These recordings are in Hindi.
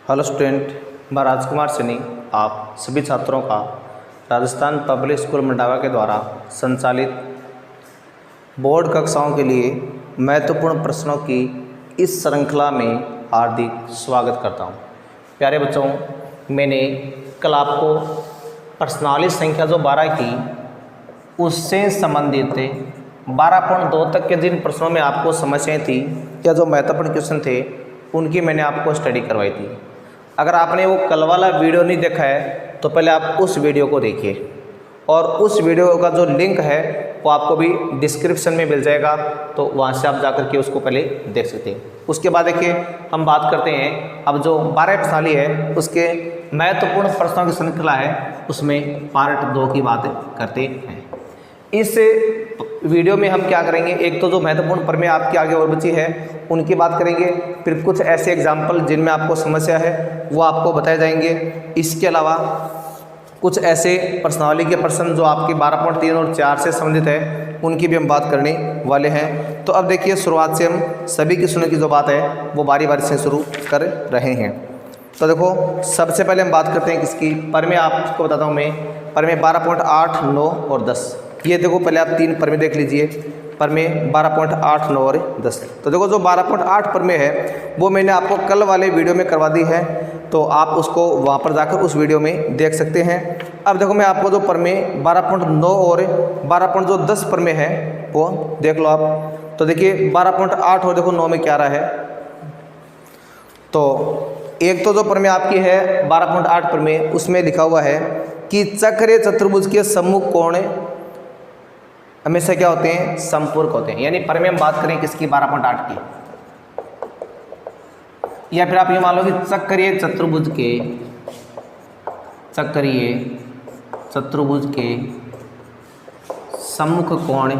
हेलो स्टूडेंट, मैं राजकुमार सैनी आप सभी छात्रों का राजस्थान पब्लिक स्कूल मंडावा के द्वारा संचालित बोर्ड कक्षाओं के लिए महत्वपूर्ण प्रश्नों की इस श्रृंखला में हार्दिक स्वागत करता हूं। प्यारे बच्चों, मैंने कल आपको प्रश्नावली संख्या जो 12 की उससे संबंधित 12.2 तक के जिन प्रश्नों में आपको समस्याएं थी या जो महत्वपूर्ण क्वेश्चन थे उनकी मैंने आपको स्टडी करवाई थी। अगर आपने वो कल वाला वीडियो नहीं देखा है तो पहले आप उस वीडियो को देखिए और उस वीडियो का जो लिंक है वो आपको भी डिस्क्रिप्शन में मिल जाएगा, तो वहाँ से आप जाकर के उसको पहले देख सकते हैं। उसके बाद देखिए हम बात करते हैं अब जो 12 प्रश्नावली है उसके महत्वपूर्ण प्रश्नों की श्रृंखला है, उसमें पार्ट 2 की बात करते हैं। इस वीडियो में हम क्या करेंगे, एक तो जो महत्वपूर्ण प्रमेय आपके आगे और बची है उनकी बात करेंगे, फिर कुछ ऐसे एग्जाम्पल जिनमें आपको समस्या है वो आपको बताए जाएंगे। इसके अलावा कुछ ऐसे प्रश्नावली के प्रश्न जो आपकी 12.3 और 4 से संबंधित है उनकी भी हम बात करने वाले हैं। तो अब देखिए, शुरुआत से हम सभी की सुनने की जो बात है वो बारी बारी से शुरू कर रहे हैं। तो देखो, सबसे पहले हम बात करते हैं किसकी, प्रमेय आपको बताता हूँ मैं। प्रमेय 12.8, 9 और 10। ये देखो, पहले आप 3 प्रमेय देख लीजिए, प्रमेय 12.8, 9 और 10। तो देखो, जो 12.8 प्रमेय है वो मैंने आपको कल वाले वीडियो में करवा दी है, तो आप उसको वहाँ पर जाकर उस वीडियो में देख सकते हैं। अब देखो, मैं आपको जो प्रमेय 12.9 और 12.10 प्रमेय है वो देख लो आप। तो देखिए 12.8 और देखो 9 में क्या रहा है। तो एक तो जो प्रमेय आपकी है 12.8 प्रमेय, उसमें लिखा हुआ है कि चक्रीय चतुर्भुज के सम्मुख कोण हमेशा क्या होते हैं, संपूरक होते हैं। यानी प्रमेय हम बात करें किसकी, 12.8 की, या फिर आप ये मान लो कि चक्रीय चतुर्भुज के सम्मुख कोण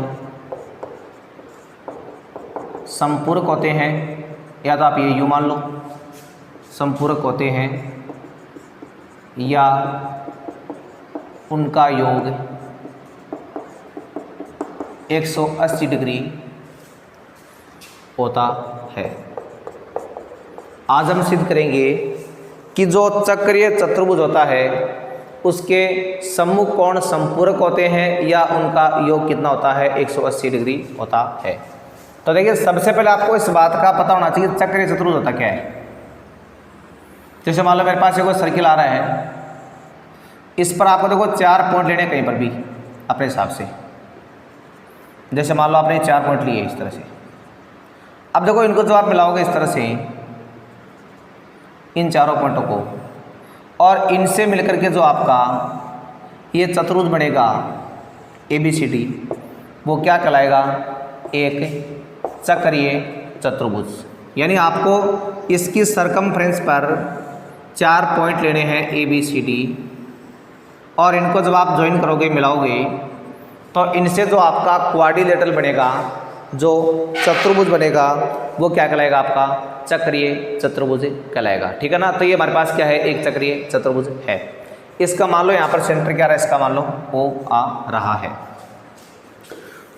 संपूरक होते हैं, या तो आप ये यूं मान लो संपूरक होते हैं, या उनका योग 180 डिग्री होता है। आज हम सिद्ध करेंगे कि जो चक्रीय चतुर्भुज होता है उसके सम्मुख कोण संपूरक होते हैं या उनका योग कितना होता है, 180 डिग्री होता है। तो देखिए, सबसे पहले आपको इस बात का पता होना चाहिए चक्रीय चतुर्भुज होता क्या है। जैसे मान लो मेरे पास कोई सर्किल आ रहा है, इस पर आपको देखो 4 पॉइंट लेने कहीं पर भी अपने हिसाब से। जैसे मान लो आपने 4 पॉइंट लिए इस तरह से। अब देखो, इनको जो आप मिलाओगे इस तरह से इन चारों पॉइंटों को, और इनसे मिलकर के जो आपका ये चतुर्भुज बनेगा ABCD, वो क्या कहलाएगा, एक चक्रीय चतुर्भुज। यानी आपको इसकी सरकमफ्रेंस पर 4 पॉइंट लेने हैं ABCD, और इनको जब आप ज्वाइन करोगे, मिलाओगे, तो इनसे जो आपका क्वाड्रिलेटरल बनेगा, जो चतुर्भुज बनेगा, वो क्या कहलाएगा, आपका चक्रीय चतुर्भुज कहलाएगा। ठीक है ना। तो ये हमारे पास क्या है, एक चक्रीय चतुर्भुज है। इसका मान लो यहाँ पर सेंटर क्या रहा है, इसका मान लो O आ रहा है।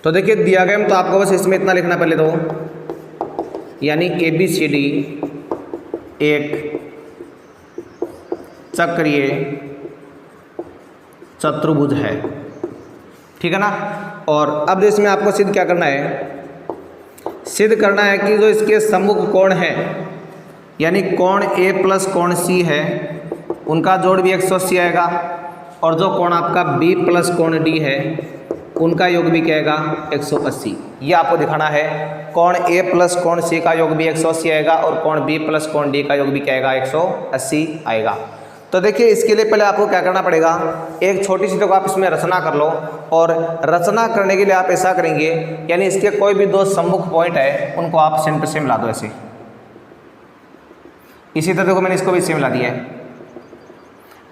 तो देखिए दिया गया, तो आपको बस इसमें इतना लिखना पहले तो, यानी ABCD एक चक्रीय चतुर्भुज है। ठीक है ना। और अब इसमें आपको सिद्ध क्या करना है, सिद्ध करना है कि जो इसके सम्मुख कोण है, यानी कोण A प्लस कोण C है, उनका जोड़ भी 180 आएगा, और जो कोण आपका B प्लस कोण D है उनका योग भी क्या आएगा, 180। ये आपको दिखाना है, कोण A प्लस कोण C का योग भी 180 आएगा और कोण B प्लस कोण D का योग भी क्या आएगा, 180 आएगा। तो देखिए, इसके लिए पहले आपको क्या करना पड़ेगा, एक छोटी सी देखो आप इसमें रचना कर लो, और रचना करने के लिए आप ऐसा करेंगे, यानी इसके कोई भी 2 सम्मुख पॉइंट है उनको आप सेंटर से मिला दो ऐसे। इसी तरह देखो, मैंने इसको भी इससे मिला दिया है।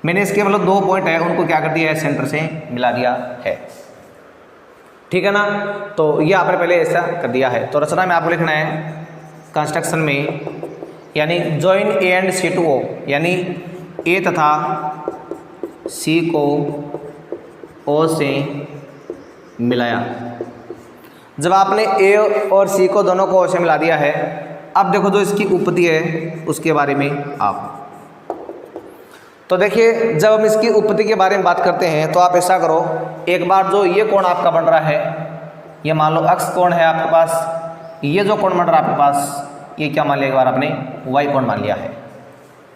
मैंने इसके मतलब 2 पॉइंट है उनको क्या कर दिया है, सेंटर से मिला दिया है। ठीक है ना। तो ये आपने पहले ऐसा कर दिया है। तो रचना में आपको लिखना है कंस्ट्रक्शन में, यानी join A and C to O, यानी A तथा C को O से मिलाया। जब आपने A और C को दोनों को O से मिला दिया है, अब देखो जो इसकी उपपत्ति है उसके बारे में आप तो देखिए जब हम इसकी उत्पत्ति के बारे में बात करते हैं तो आप ऐसा करो, एक बार जो ये कोण आपका बन रहा है, ये मान लो अक्ष कोण है आपके पास, ये जो कोण बन रहा है आपके पास, ये क्या मान लिया एक बार आपने, वाई कोण मान लिया है,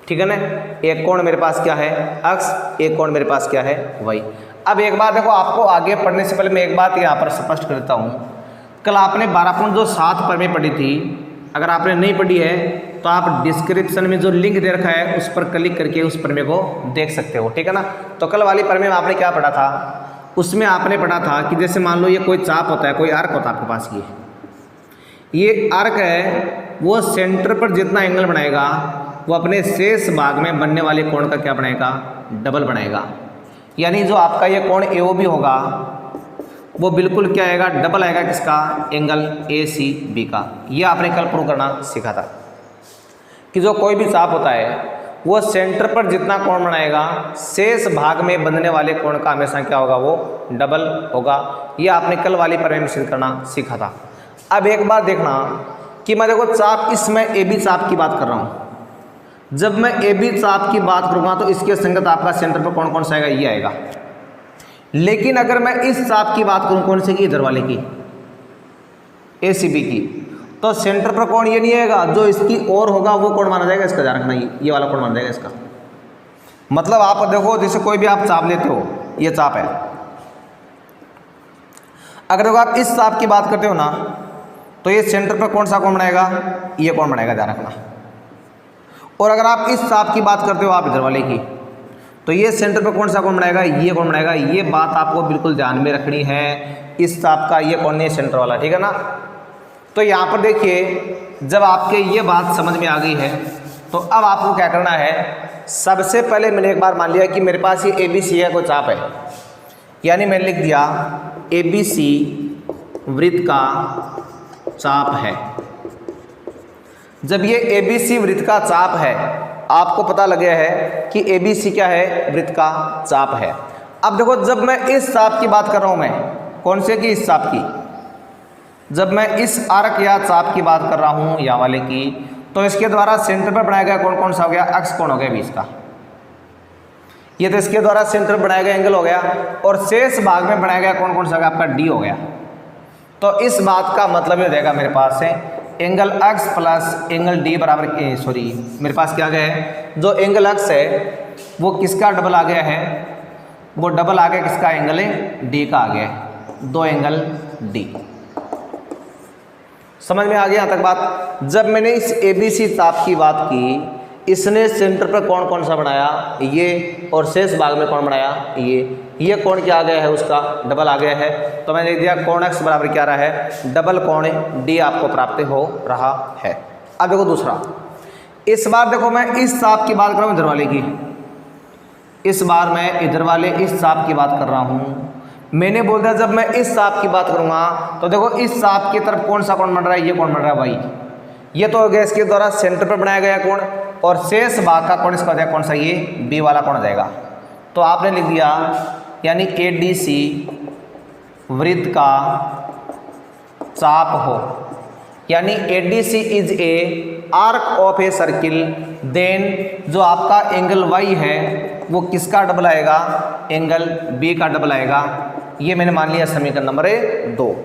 ठीक है ना। एक कोण मेरे पास क्या है अक्ष, एक कोण मेरे पास क्या है वाई। अब एक बात देखो, आपको आगे पढ़ने से पहले मैं एक बात यहाँ पर स्पष्ट कर देता हूँ। कल आपने 12.7 प्रमेय पढ़ी थी, अगर आपने नहीं पढ़ी है तो आप डिस्क्रिप्शन में जो लिंक दे रखा है उस पर क्लिक करके उस प्रमेय को देख सकते हो, ठीक है ना। तो कल वाली प्रमेय में आपने क्या पढ़ा था, उसमें आपने पढ़ा था कि जैसे मान लो ये कोई चाप होता है, कोई आर्क होता है आपके पास, ये आर्क है, वो सेंटर पर जितना एंगल बनाएगा वो अपने शेष भाग में बनने वाले कोण का क्या बनाएगा, डबल बनाएगा। यानी जो आपका ये कोण AOB होगा वो बिल्कुल क्या आएगा, डबल आएगा किसका, एंगल ACB का। ये आपने कल प्रूव करना सीखा था कि जो कोई भी चाप होता है वो सेंटर पर जितना कोण बनाएगा शेष भाग में बनने वाले कोण का हमेशा क्या होगा, वो डबल होगा। ये आपने कल वाली प्रमेय में सिद्ध करना सीखा था। अब एक बार देखना कि मैं देखो चाप, इसमें AB चाप की बात कर रहा हूँ, जब मैं AB चाप की बात करूँगा तो इसके संगत आपका सेंटर पर कौन कौन सा आएगा, ये आएगा। लेकिन अगर मैं इस चाप की बात करूँ, कौन से की, इधर वाले की, ACB की, तो सेंटर पर कौन ये नहीं आएगा, जो इसकी ओर होगा वो कौन माना जाएगा, इसका ध्यान रखना, ये वाला कौन माना जाएगा इसका। मतलब आप देखो जैसे कोई भी आप चाप लेते हो, ये चाप है, अगर देखो आप इस चाप की बात करते हो ना तो ये सेंटर पर कौन सा कौन बनाएगा, ये कौन बनाएगा, ध्यान रखना। और अगर आप इस चाप की बात करते हो आप इधर वाले की, तो ये सेंटर पर कौन सा कौन बनाएगा, ये कौन बनाएगा। ये बात आपको बिल्कुल ध्यान में रखनी है, इस चाप का ये कौन है, सेंटर वाला, ठीक है ना। तो यहाँ पर देखिए जब आपके ये बात समझ में आ गई है तो अब आपको क्या करना है, सबसे पहले मैंने एक बार मान लिया कि मेरे पास ये ABC है, कोई चाप है, यानी मैंने लिख दिया ABC वृत्त का चाप है। जब ये ABC वृत्त का चाप है, आपको पता लग गया है कि ABC क्या है, वृत्त का चाप है। अब देखो जब मैं इस चाप की बात कर रहा हूँ, मैं कौन से की, इस चाप की, जब मैं इस आर्क या चाप की बात कर रहा हूँ या वाले की, तो इसके द्वारा सेंटर पर बनाया गया कौन कौन सा हो गया, अक्ष कोण हो गया बीच का, ये तो इसके द्वारा सेंटर बनाया गया एंगल हो गया। और शेष भाग में बनाया गया कौन कौन सा हो गया, आपका D हो गया। तो इस बात का मतलब ये हो जाएगा मेरे पास है एंगल अक्ष प्लस एंगल D बराबर, सॉरी मेरे पास क्या आ गया है, जो एंगल अक्ष है वो किसका डबल आ गया है, वो डबल आ गया किसका, एंगल D का आ गया है, दो एंगल D। समझ में आ गया यहाँ तक बात। जब मैंने इस ABC चाप की बात की, इसने सेंटर पर कौन कौन सा बनाया, ये, और शेष भाग में कौन बनाया, ये कोण क्या आ गया है, उसका डबल आ गया है। तो मैंने लिख दिया कोण x बराबर क्या रहा है, डबल कोण D आपको प्राप्त हो रहा है। अब देखो दूसरा, इस बार देखो मैं इस चाप की बात कर रहा हूँ, इधर वाले की, इस बार मैं इधर वाले इस चाप की बात कर रहा हूँ। मैंने बोल दिया जब मैं इस चाप की बात करूँगा तो देखो इस चाप की तरफ कौन सा कोण बन रहा है, ये कोण बन रहा है वाई, ये तो हो गया इसके द्वारा सेंटर पर बनाया गया कोण, और शेष भाग का कोण इसका हो जाएगा कौन सा, ये B वाला कोण हो जाएगा। तो आपने लिख दिया यानी ADC वृत्त का चाप हो, यानी ADC is a arc of a circle, then जो आपका एंगल Y है वो किसका डबल आएगा, एंगल B का डबल आएगा। ये मैंने मान लिया समीकरण नंबर 2।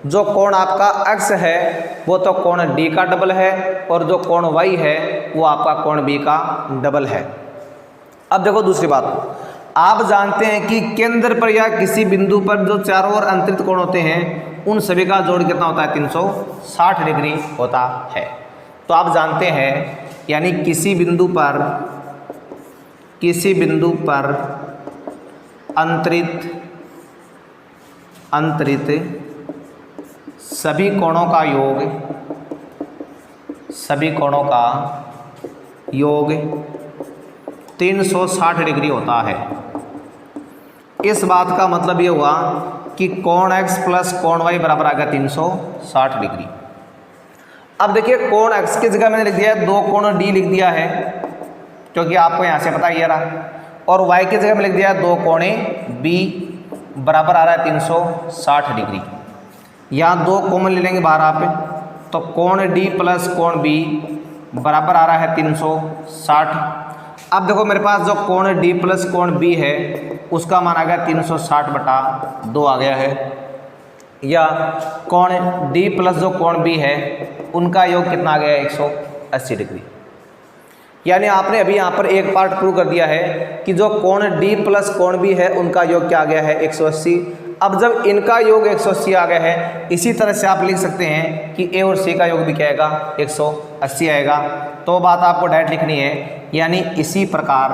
जो कोण आपका अक्ष है वो तो कोण D का डबल है, और जो कोण Y है वो आपका कोण B का डबल है। अब देखो दूसरी बात, आप जानते हैं कि केंद्र पर या किसी बिंदु पर जो चारों ओर अंतरित कोण होते हैं उन सभी का जोड़ कितना होता है, 360 डिग्री होता है। तो आप जानते हैं यानी किसी बिंदु पर अंतरित सभी कोणों का योग 360 डिग्री होता है। इस बात का मतलब ये हुआ कि कोण x प्लस कोण y बराबर आ गया 360 डिग्री। अब देखिए कोण x की जगह मैंने लिख दिया है, दो कोण D लिख दिया है क्योंकि आपको यहाँ से पता ही रहा, और y की जगह में लिख दिया है दो कोणे B बराबर आ रहा है 360 डिग्री। यहाँ दो कॉमन ले लेंगे बाहर आप, तो कोण D प्लस कोण B बराबर आ रहा है 360। अब देखो मेरे पास जो कोण डी प्लस कोण बी है उसका मान आ गया 360/2 आ गया है, या कोण डी प्लस जो कोण बी है उनका योग कितना आ गया है 180 डिग्री। यानी आपने अभी यहाँ पर एक पार्ट प्रूव कर दिया है कि जो कोण डी प्लस कोण बी है उनका योग क्या आ गया है 180। अब जब इनका योग 180 आ गया है, इसी तरह से आप लिख सकते हैं कि ए और सी का योग भी क्या आएगा 180 आएगा। तो बात आपको डायरेक्ट लिखनी है, यानी इसी प्रकार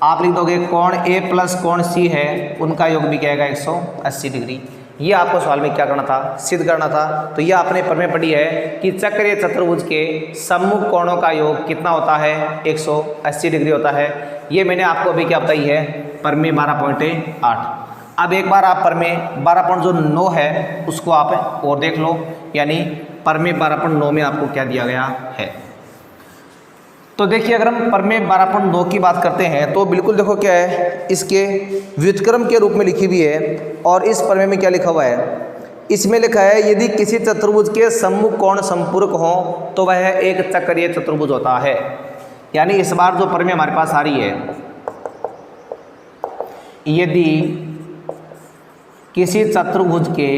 आप लिख दोगे कोण ए प्लस कोण सी है उनका योग भी क्या आएगा 180 डिग्री। ये आपको सवाल में क्या करना था, सिद्ध करना था। तो ये आपने प्रमेय पढ़ी है कि चक्रीय चतुर्भुज के सम्मुख कोणों का योग कितना होता है 180 डिग्री होता है। ये मैंने आपको अभी क्या बताई है, प्रमेय 12.8। अब एक बार आप प्रमेय 12.9 है उसको आप और देख लो, यानी प्रमेय 12.9 में आपको क्या दिया गया है। तो देखिए अगर हम प्रमेय 12.9 की बात करते हैं तो बिल्कुल देखो क्या है, इसके व्युत्क्रम के रूप में लिखी हुई है। और इस प्रमेय में क्या लिखा हुआ है, इसमें लिखा है यदि किसी चतुर्भुज के सम्मुख कोण संपूरक हो तो वह एक चक्रीय चतुर्भुज होता है। यानी इस बार जो प्रमेय हमारे पास आ रही है, यदि किसी चतुर्भुज के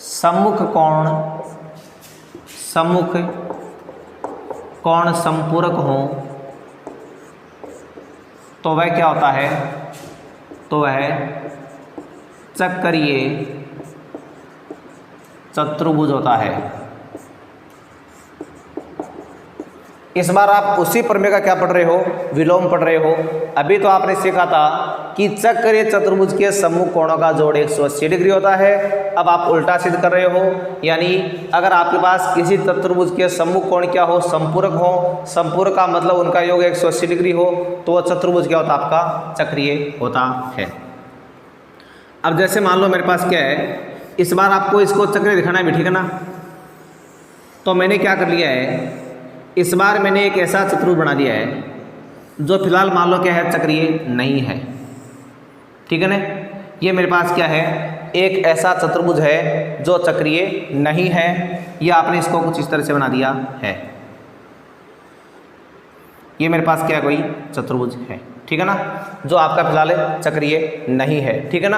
सम्मुख कोण संपूरक हो तो वह क्या होता है, तो वह चक्रीय चतुर्भुज होता है। इस बार आप उसी प्रमेय का क्या पढ़ रहे हो, विलोम पढ़ रहे हो। अभी तो आपने सीखा था कि चक्रीय चतुर्भुज के सम्मुख कोणों का जोड़ 180 डिग्री होता है। अब आप उल्टा सिद्ध कर रहे हो, यानी अगर आपके पास किसी चतुर्भुज के सम्मुख कोण क्या हो, संपूरक हो, संपूरक का मतलब उनका योग 180 डिग्री हो, तो वह चतुर्भुज क्या होता है, आपका चक्रीय होता है। अब जैसे मान लो मेरे पास क्या है, इस बार आपको इसको चक्रीय दिखाना है भी, ठीक है ना। तो मैंने क्या कर लिया है, इस बार मैंने एक ऐसा चतुर्भुज बना दिया है जो फिलहाल मान लो क्या है, चक्रीय नहीं है, ठीक है ना। ये मेरे पास क्या है, एक ऐसा चतुर्भुज है जो चक्रीय नहीं है। ये आपने इसको कुछ इस तरह से बना दिया है। ये मेरे पास क्या है, कोई चतुर्भुज है, ठीक है ना, जो आपका फिलहाल चक्रीय नहीं है, ठीक है ना।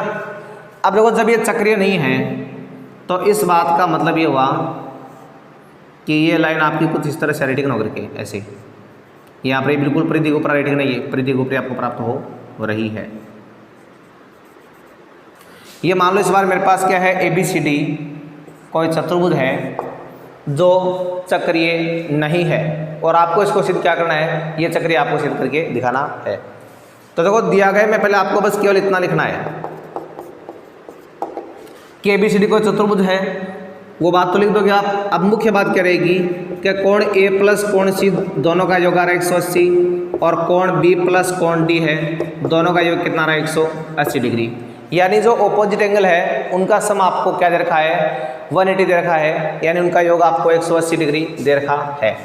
अब देखो जब ये चक्रीय नहीं है तो इस बात का मतलब ये हुआ कि ये लाइन आपकी कुछ इस तरह से रेटिंग होकर के ऐसे यहाँ पर बिल्कुल परिधि के ऊपर रेटिंग नहीं है, परिधि के ऊपर आपको प्राप्त हो रही है। ये मान लो इस बार मेरे पास क्या है, ABCD कोई चतुर्भुज है जो चक्रीय नहीं है, और आपको इसको सिद्ध क्या करना है, ये चक्रीय आपको सिद्ध करके दिखाना है। तो देखो दिया गया, मैं पहले आपको बस केवल इतना लिखना है कि ABCD कोई चतुर्भुज है, वो बात तो लिख दोगे आप। अब मुख्य बात क्या रहेगी कि कोण ए प्लस कोण सी दोनों का योग आ रहा है 180, और कोण बी प्लस कोण डी है दोनों का योग कितना आ रहा है 180 डिग्री। यानी जो ऑपोजिट एंगल है उनका सम आपको क्या दे रखा है, 180 दे रखा है, यानी उनका योग आपको 180 डिग्री दे रखा है।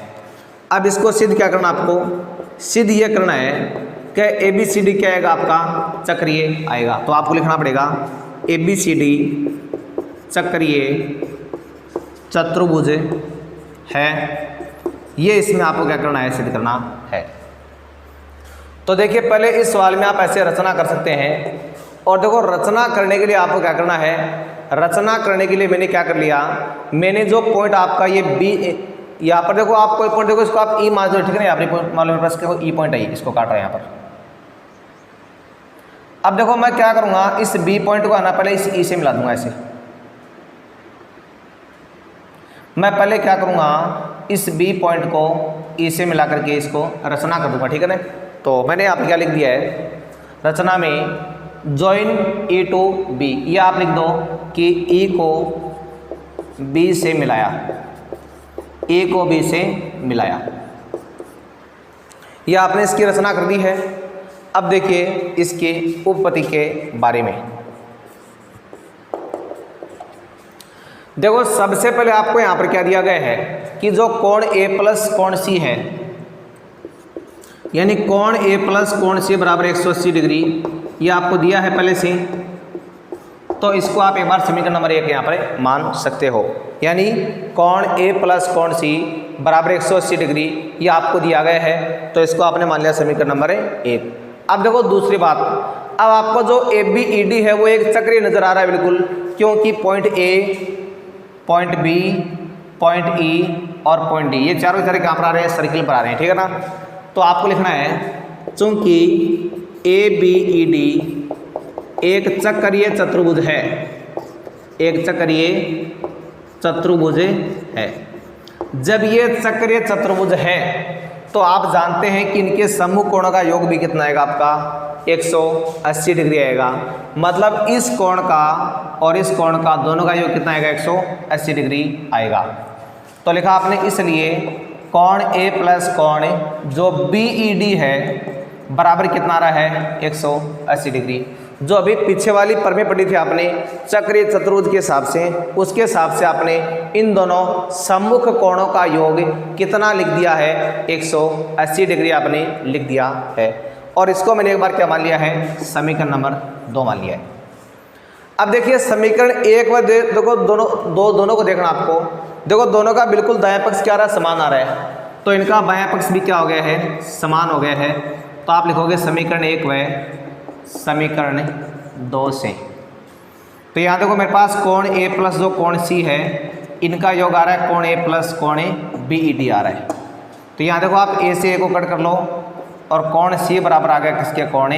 अब इसको सिद्ध क्या करना, आपको सिद्ध ये करना है कि ABCD क्या आएगा, आपका चक्रीय आएगा। तो आपको लिखना पड़ेगा ABCD चक्रीय चतुर्भुज है। ये इसमें आपको क्या करना है, सिद्ध करना है। तो देखिए पहले इस सवाल में आप ऐसे रचना कर सकते हैं, और देखो रचना करने के लिए आपको क्या करना है, रचना करने के लिए मैंने क्या कर लिया, मैंने जो पॉइंट आपका ये बी, यहाँ पर देखो आप कोई पॉइंट देखो, इसको आप ई मान दो, ठीक है ना। यहाँ पर मान लो मेरे पास क्या ई पॉइंट आई, इसको काट रहा है यहाँ पर। अब देखो मैं क्या करूँगा, इस बी पॉइंट को आना पहले इस ई से मिला दूंगा ऐसे। मैं पहले क्या करूँगा, इस बी पॉइंट को ई से मिला करके इसको रचना कर दूंगा, ठीक है ना। तो मैंने यहाँ पर क्या लिख दिया है, रचना में जॉइन ई टू बी, ये आप लिख दो कि ई को बी से मिलाया, ए को बी से मिलाया। यह आपने इसकी रचना कर दी है। अब देखिए इसके उपपत्ति के बारे में। देखो सबसे पहले आपको यहाँ पर क्या दिया गया है कि जो कोण ए प्लस कोण सी है, यानी कोण ए प्लस कोण सी बराबर 180 डिग्री, ये आपको दिया है पहले से। तो इसको आप एक बार समीकरण नंबर 1 यहाँ पर मान सकते हो। यानी कोण ए प्लस कोण सी बराबर 180 डिग्री ये आपको दिया गया है, तो इसको आपने मान लिया समीकरण नंबर 1। अब देखो दूसरी बात, अब आपको जो ए बी ई डी है वो एक चक्रीय नजर आ रहा है बिल्कुल, क्योंकि point A, point B, point E और पॉइंट डी ये चारों तरह कहाँ पर आ रहे हैं, सर्किल पर आ रहे हैं, ठीक है ना। तो आपको लिखना है चूंकि ए बी ई डी एक चक्रीय चतुर्भुज है, एक चक्रीय चतुर्भुज है। जब ये चक्रीय चतुर्भुज है तो आप जानते हैं कि इनके सम्मुख कोणों का योग भी कितना आएगा, आपका 180 डिग्री आएगा। मतलब इस कोण का और इस कोण का दोनों का योग कितना आएगा, 180 डिग्री आएगा। तो लिखा आपने, इसलिए कोण ए प्लस कोण जो बी ई डी है बराबर कितना आ रहा है, 180 डिग्री। जो अभी पीछे वाली प्रमेय पढ़ी थी आपने चक्रीय चतुर्भुज के हिसाब से, उसके हिसाब से आपने इन दोनों सम्मुख कोणों का योग कितना लिख दिया है, 180 डिग्री आपने लिख दिया है। और इसको मैंने एक बार क्या मान लिया है, समीकरण नंबर 2 मान लिया है। अब देखिए समीकरण 1 व देखो दोनों को देखना आपको। देखो दोनों का बिल्कुल दायां पक्ष क्या रहा है, समान आ रहा है, तो इनका बायां पक्ष भी क्या हो गया है, समान हो गया है। तो आप लिखोगे समीकरण 1 व समीकरण 2 से। तो यहाँ देखो मेरे पास कोण ए प्लस जो कोण सी है इनका योग आ रहा है कोण ए प्लस कोण बी ई डी आ रहा है। तो यहाँ देखो आप ए से ए को कट कर लो और कोण सी बराबर आ गया किसके, कोण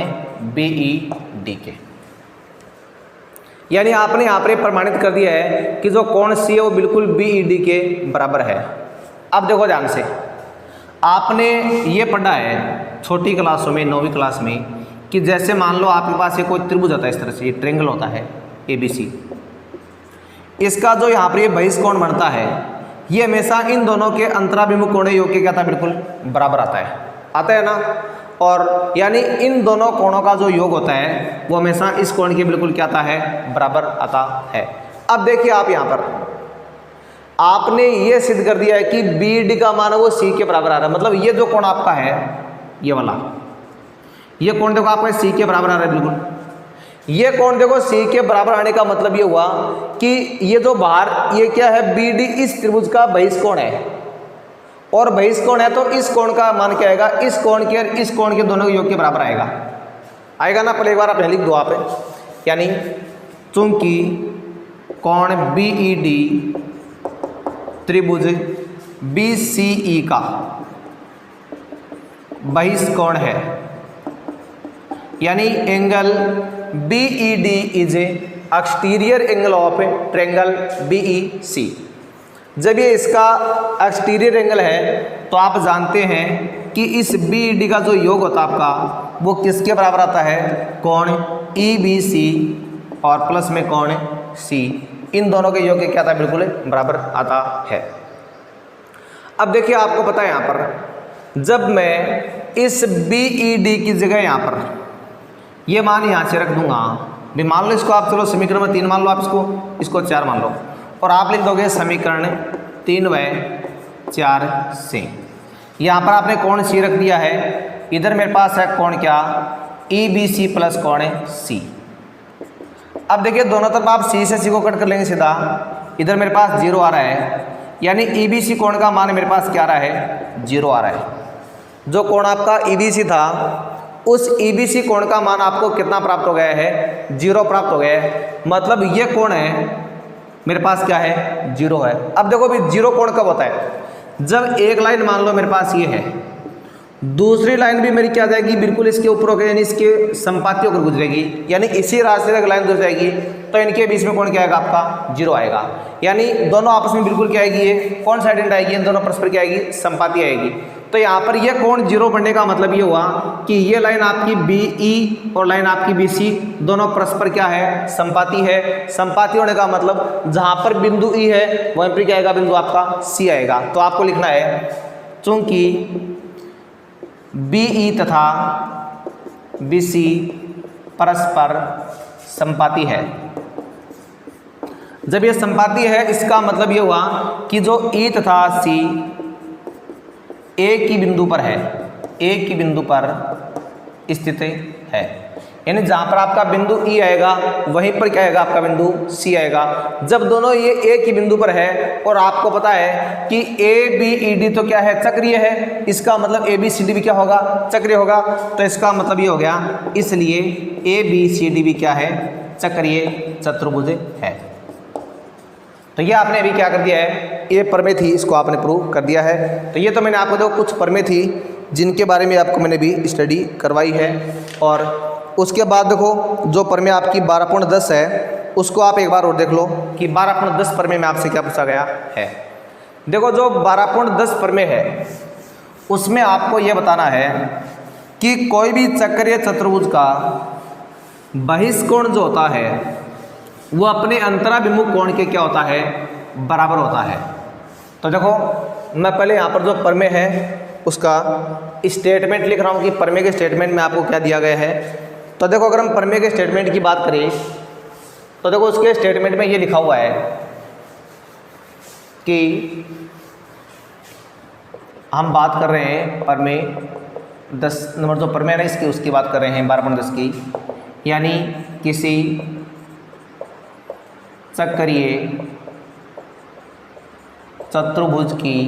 बी ई डी के। यानी आपने यहाँ पर प्रमाणित कर दिया है कि जो कोण सी है वो बिल्कुल बी ई डी के बराबर है। अब देखो ध्यान से, आपने ये पढ़ा है छोटी क्लासों में, 9वीं क्लास में, कि जैसे मान लो आपके पास ये कोई त्रिभुज होता है, इस तरह से ये ट्रेंगल होता है ए बी सी। इसका जो यहाँ पर ये बहिष कोण बनता है ये हमेशा इन दोनों के अंतराभिमुख कोणीय योग के क्या था, बिल्कुल बराबर आता है ना। और यानी इन दोनों कोणों का जो योग होता है वो हमेशा इस कोण के बिल्कुल क्या आता है, बराबर आता है। अब देखिए आप यहाँ पर आपने ये सिद्ध कर दिया है कि बी डी का मान वो सी के बराबर आ रहा है। मतलब ये जो कोण आपका है, ये वाला, ये कोण देखो आपका सी के बराबर आ रहा है बिल्कुल। ये कोण देखो सी के बराबर आने का मतलब ये हुआ कि ये जो बाहर ये क्या है, बी डी इस त्रिभुज का बहिष कोण है, और बहिष कोण है तो इस कोण का मान क्या आएगा, इस कोण के और इस कोण के दोनों के योग के बराबर आएगा ना। पहले एक बार आप लिख दो आप, यानी चूंकि कोण बी ई डी त्रिभुज बी सी ई का बहिष कोण है, यानी angle B E D is exterior angle of triangle B E C. जब ये इसका एक्सटीरियर एंगल है तो आप जानते हैं कि इस बी ई डी का जो योग होता है आपका वो किसके बराबर आता है, कोण ई बी सी और प्लस में कोण सी, इन दोनों के योग क्या आता है, बिल्कुल बराबर आता है। अब देखिए आपको पता है यहाँ पर जब मैं इस बी ई डी की जगह यहाँ पर ये मान यहाँ से रख दूंगा, भी मान लो इसको आप, चलो समीकरण में 3 मान लो आप, इसको 4 मान लो, और आप लिख दोगे समीकरण 3 व 4 से। यहाँ पर आपने कोण सी रख दिया है, इधर मेरे पास है कोण क्या, ई बी सी प्लस कोण सी। अब देखिए दोनों तरफ आप सी से सी को कट कर लेंगे सीधा, इधर मेरे पास 0 आ रहा है, यानी ई बी सी कोण का मान मेरे पास क्या आ रहा है, 0 आ रहा है। जो कोण आपका ई बी सी था उस ई बी सी कोण का मान आपको कितना प्राप्त हो गया है, 0 प्राप्त हो गया है। मतलब ये कोण है मेरे पास क्या है, 0 है। अब देखो भी 0 कोण कब होता है, जब एक लाइन मान लो मेरे पास ये है, दूसरी लाइन भी मेरी क्या आ जाएगी, बिल्कुल इसके ऊपर होकर, यानी इसके संपातियों पर गुजरेगी, यानी इसी रास्ते तक लाइन गुजर जाएगी, तो इनके बीच में कोण क्या आएगा, आपका 0 आएगा। यानी दोनों आपस में बिल्कुल क्या आएगी, ये कौन साइडेंट आएगी, इन दोनों परस्पर क्या आएगी, संपाती आएगी। तो यहाँ पर ये कोण 0 बनने का मतलब ये हुआ कि ये लाइन आपकी बी ई और लाइन आपकी बी सी दोनों परस्पर क्या है, संपाती है। संपाती होने का मतलब जहाँ पर बिंदु ई है वहीं पर क्या आएगा, बिंदु आपका सी आएगा। तो आपको लिखना है चूंकि बी ई तथा बी सी परस्पर संपाती है। जब ये संपाती है इसका मतलब ये हुआ कि जो ई तथा सी एक ही बिंदु पर है, एक ही बिंदु पर स्थित है। यानी जहाँ पर आपका बिंदु E आएगा वहीं पर क्या आएगा, आपका बिंदु C आएगा। जब दोनों ये एक ही बिंदु पर है और आपको पता है कि ABED तो क्या है, चक्रीय है, इसका मतलब ABCD भी क्या होगा, चक्रीय होगा। तो इसका मतलब ये हो गया, इसलिए ABCD भी क्या है, चक्रीय चतुर्भुज है। तो ये आपने अभी क्या कर दिया है, ये प्रमेय थी, इसको आपने प्रूव कर दिया है। तो ये तो मैंने आपको देखो कुछ प्रमेय थी जिनके बारे में आपको मैंने भी स्टडी करवाई है। और उसके बाद देखो जो प्रमेय आपकी 12.10 है उसको आप एक बार और देख लो कि 12.10 प्रमेय में आपसे क्या पूछा गया है। देखो जो 12.10 प्रमेय है उसमें आपको यह बताना है कि कोई भी चक्रीय चतुर्भुज का बहिष्कोण जो होता है वो अपने अंतराभिमुख कोण के क्या होता है, बराबर होता है। तो देखो मैं पहले यहाँ पर जो प्रमेय है उसका स्टेटमेंट लिख रहा हूँ कि प्रमेय के स्टेटमेंट में आपको क्या दिया गया है। तो देखो अगर हम प्रमेय के स्टेटमेंट की बात करें तो देखो उसके स्टेटमेंट में ये लिखा हुआ है कि हम बात कर रहे हैं प्रमेय 10 नंबर जो प्रमेय है इसकी, उसकी बात कर रहे हैं 12.10 की, यानी किसी चक्रीय चतुर्भुज की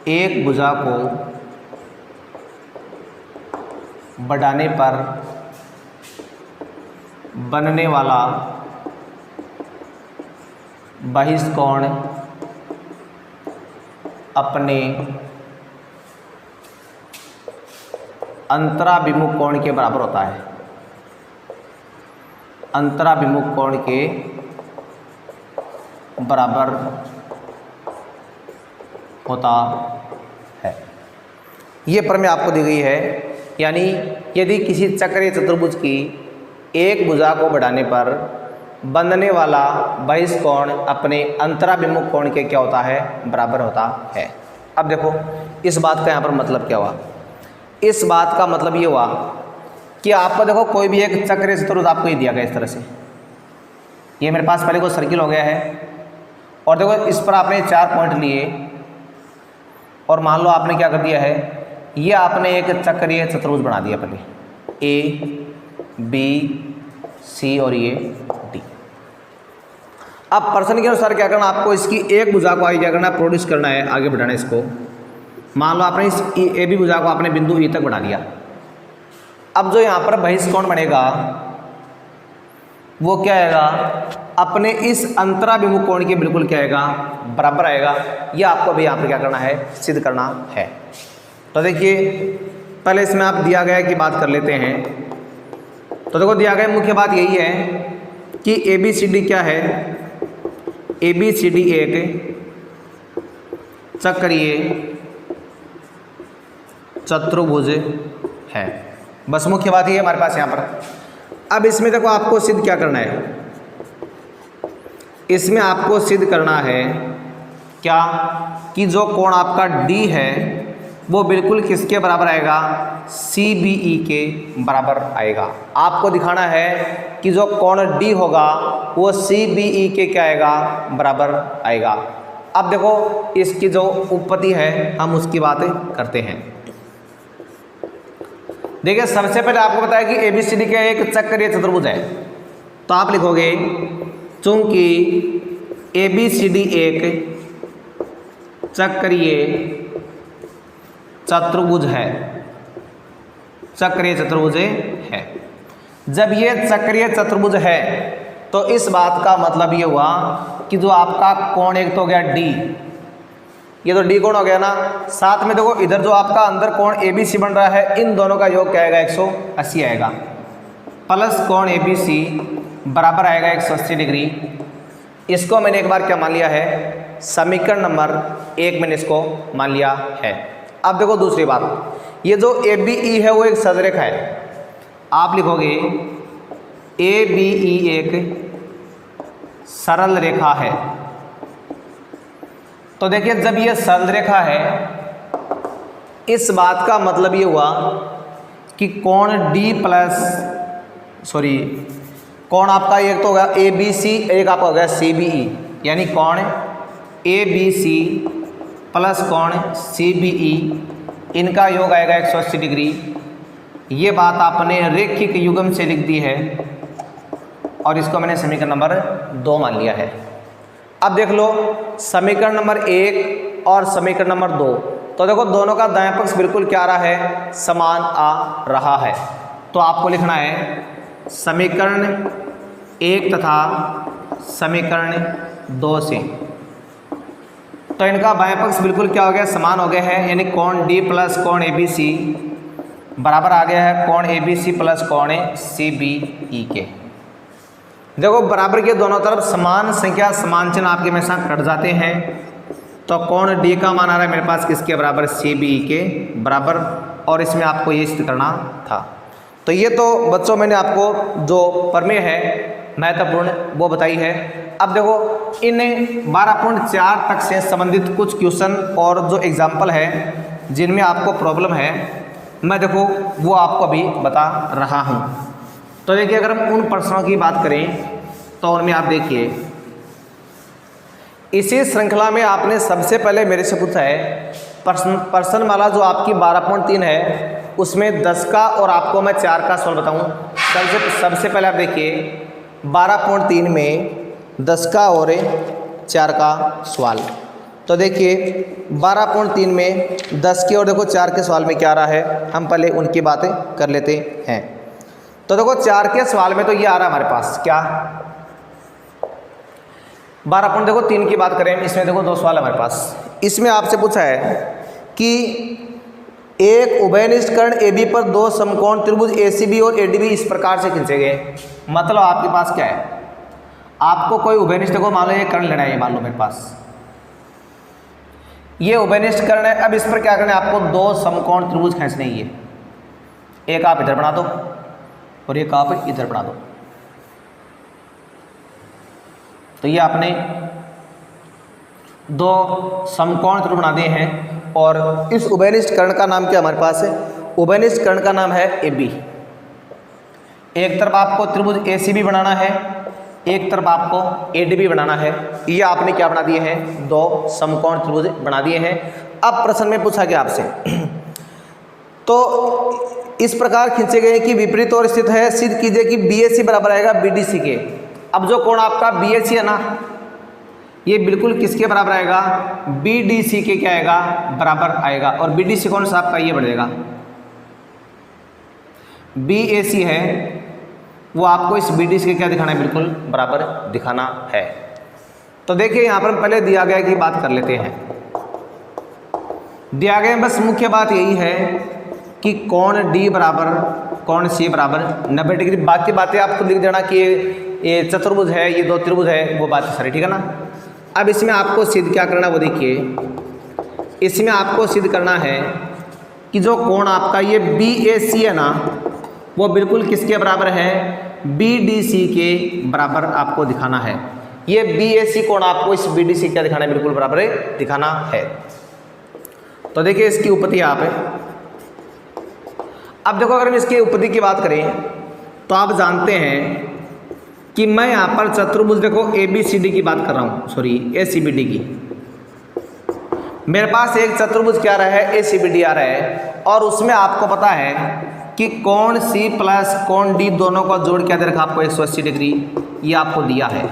एक भुजा को बढ़ाने पर बनने वाला बहिष्कोण अपने अंतराभिमुख कोण के बराबर होता है, अंतराभिमुख कोण के बराबर होता है। ये प्रमेय आपको दी गई है, यानी यदि किसी चक्रीय चतुर्भुज की एक भुजा को बढ़ाने पर बनने वाला बहिष्कोण अपने अंतराभिमुख कोण के क्या होता है, बराबर होता है। अब देखो इस बात का यहाँ पर मतलब क्या हुआ, इस बात का मतलब ये हुआ कि आपको देखो कोई भी एक चक्रीय चतुर्भुज आपको ये दिया गया इस तरह से, ये मेरे पास पहले कोई सर्किल हो गया है और देखो इस पर आपने 4 पॉइंट लिए और मान लो आपने क्या कर दिया है, ये आपने एक चक्रीय चतुर्भुज बना दिया पहले, A B C और ये D। अब प्रश्न के अनुसार क्या करना, आपको इसकी एक भुजा को आगे क्या करना है, प्रोड्यूस करना है, आगे बढ़ाना है इसको। मान लो आपने इस AB भुजा को आपने बिंदु E तक बढ़ा दिया। अब जो यहाँ पर बहिष्कोण बनेगा वो क्या आएगा, अपने इस अंतराभिमुख कोण के बिल्कुल क्या आएगा, बराबर आएगा। यह आपको भी यहाँ पर क्या करना है, सिद्ध करना है। तो देखिए पहले इसमें आप दिया गया की बात कर लेते हैं। तो देखो दिया गया मुख्य बात यही है कि ABCD क्या है, ABCD एक चक्रीय चतुर्भुज है, बस मुख्य बात ये है हमारे पास यहाँ पर। अब इसमें देखो आपको सिद्ध क्या करना है, इसमें आपको सिद्ध करना है क्या, कि जो कोण आपका D है वो बिल्कुल किसके बराबर आएगा, CBE के बराबर आएगा। आपको दिखाना है कि जो कोण D होगा वो CBE के क्या आएगा, बराबर आएगा। अब देखो इसकी जो उत्पत्ति है हम उसकी बात करते हैं। देखिए सबसे पहले आपको बताया कि ABCD का एक चक्रीय चतुर्भुज है, तो आप लिखोगे चूंकि ABCD एक चक्रीय चतुर्भुज है, चक्रीय चतुर्भुज है। जब ये चक्रीय चतुर्भुज है तो इस बात का मतलब ये हुआ कि जो आपका कोण एक तो हो गया D, ये तो D कोण हो गया ना, साथ में देखो इधर जो आपका अंदर कोण ABC बन रहा है, इन दोनों का योग क्या आएगा, 180 आएगा, प्लस कोण ABC बराबर आएगा 180 डिग्री। इसको मैंने एक बार क्या मान लिया है, समीकरण नंबर 1 मैंने इसको मान लिया है। अब देखो दूसरी बात, ये जो ABE है वो एक सदरेखा है। आप लिखोगे ABE एक सरल रेखा है। तो देखिए जब ये सरल रेखा है इस बात का मतलब ये हुआ कि कोण कोण आपका एक तो होगा ABC, एक आपका हो गया CBE, यानी कोण ABC प्लस कोण CBE, इनका योग आएगा 180 डिग्री। ये बात आपने रैखिक युग्म से लिख दी है और इसको मैंने समीकरण नंबर 2 मान लिया है। अब देख लो समीकरण नंबर 1 और समीकरण नंबर 2, तो देखो दोनों का दायां पक्ष बिल्कुल क्या आ रहा है, समान आ रहा है। तो आपको लिखना है समीकरण 1 तथा समीकरण 2 से, तो इनका बायां पक्ष बिल्कुल क्या हो गया, समान हो गया है, यानी कोण D प्लस कोण ABC बराबर आ गया है कोण ABC प्लस कोण CBE के। देखो बराबर के दोनों तरफ समान संख्या समान चिन्ह आपके हमेशा कट जाते हैं, तो कोण D का मान आ रहा है मेरे पास किसके बराबर, CBE के बराबर, और इसमें आपको ये सिद्ध करना था। तो ये तो बच्चों मैंने आपको जो प्रमेय है महत्वपूर्ण वो बताई है। अब देखो इन 12.4 तक से संबंधित कुछ क्वेश्चन और जो एग्जाम्पल है जिनमें आपको प्रॉब्लम है, मैं देखो वो आपको अभी बता रहा हूँ। तो देखिए अगर हम उन प्रश्नों की बात करें तो उनमें आप देखिए, इसी श्रृंखला में आपने सबसे पहले मेरे से पूछा है प्रश्न वाला जो आपकी 12.3 है उसमें 10 का और आपको मैं 4 का सवाल बताऊं। सबसे पहले आप देखिए 12.3 में 10 का और 4 का सवाल। तो देखिए 12.3 में 10 के और देखो 4 के सवाल में क्या आ रहा है, हम पहले उनकी बातें कर लेते हैं। तो देखो 4 के सवाल में तो ये आ रहा है हमारे पास क्या, 12.3 की बात करें, इसमें देखो 2 सवाल हमारे पास। इसमें आपसे पूछा है कि एक उभयनिष्ठ कर्ण AB पर 2 समकोण त्रिभुज ACB और ADB इस प्रकार से खींचे गए। मतलब आपके पास क्या है, आपको कोई उभयनिष्ठ को मान लो ये कर्ण लेना है, ये मान लो मेरे पास ये उभयनिष्ठ कर्ण है। अब इस पर क्या करना है, आपको 2 समकोण त्रिभुज खींचने ही है, एक आप इधर बना दो और एक आप इधर बना दो। तो ये आपने 2 समकोण त्रिभुज बना दिए हैं और इस उभयनिष्ठ कर्ण का नाम क्या हमारे पास है, उभयनिष्ठ कर्ण का नाम है AB। एक तरफ आपको त्रिभुज ACB बनाना है, एक तरफ आपको ADB बनाना है। ये आपने क्या बना दिए हैं, 2 समकोण त्रिभुज बना दिए हैं। अब प्रश्न में पूछा गया आपसे तो इस प्रकार खींचे गए कि विपरीत और स्थित है, सिद्ध कीजिए कि BAC बराबर आएगा BDC के। अब जो कोण आपका BAC है ना, ये बिल्कुल किसके बराबर आएगा, BDC के क्या आएगा, बराबर आएगा। और BDC कौन सा आपका, ये बढ़ेगा BAC है, वो आपको इस BDC के क्या दिखाना है, बिल्कुल बराबर दिखाना है। तो देखिए यहाँ पर पहले दिया गया की बात कर लेते हैं। दिया गया बस मुख्य बात यही है कि कोण D बराबर कोण C बराबर 90 डिग्री। बाकी बातें आपको लिख देना कि ये चतुर्भुज है, ये 2 त्रिभुज है, वो बात सारी ठीक है ना। अब इसमें आपको सिद्ध क्या करना, वो देखिए इसमें आपको सिद्ध करना है कि जो कोण आपका ये BAC है ना, वो बिल्कुल किसके बराबर है, BDC के बराबर आपको दिखाना है। ये BAC कोण आपको इस BDC क्या दिखाना है, बिल्कुल बराबर दिखाना है। तो देखिए इसकी उपपत्ति आप है। अब देखो अगर हम इसकी उपपत्ति की बात करें तो आप जानते हैं कि मैं यहाँ पर चतुर्भुज देखो ABCD की बात कर रहा हूँ, सॉरी ACBD की। मेरे पास एक चतुर्भुज क्या रहा है, ACBD आ रहा है, और उसमें आपको पता है कि कोण C प्लस कोण D दोनों का जोड़ क्या दे रखा आपको 180 डिग्री, ये आपको दिया है।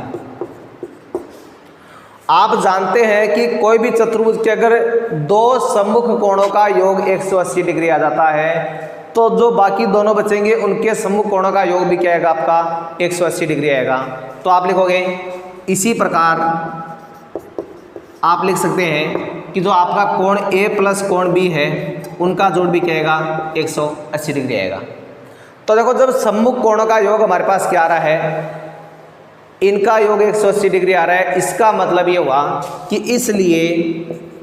आप जानते हैं कि कोई भी चतुर्भुज के अगर 2 सम्मुख कोणों का योग 180 डिग्री आ जाता है तो जो बाकी दोनों बचेंगे उनके सम्मुख कोणों का योग भी क्या आएगा, आपका 180 डिग्री आएगा। तो आप लिखोगे इसी प्रकार आप लिख सकते हैं कि जो आपका कोण A प्लस कोण B है उनका जोड़ भी क्या आएगा, 180 डिग्री आएगा। तो देखो जब सम्मुख कोणों का योग हमारे पास क्या आ रहा है, इनका योग 180 डिग्री आ रहा है, इसका मतलब ये हुआ कि इसलिए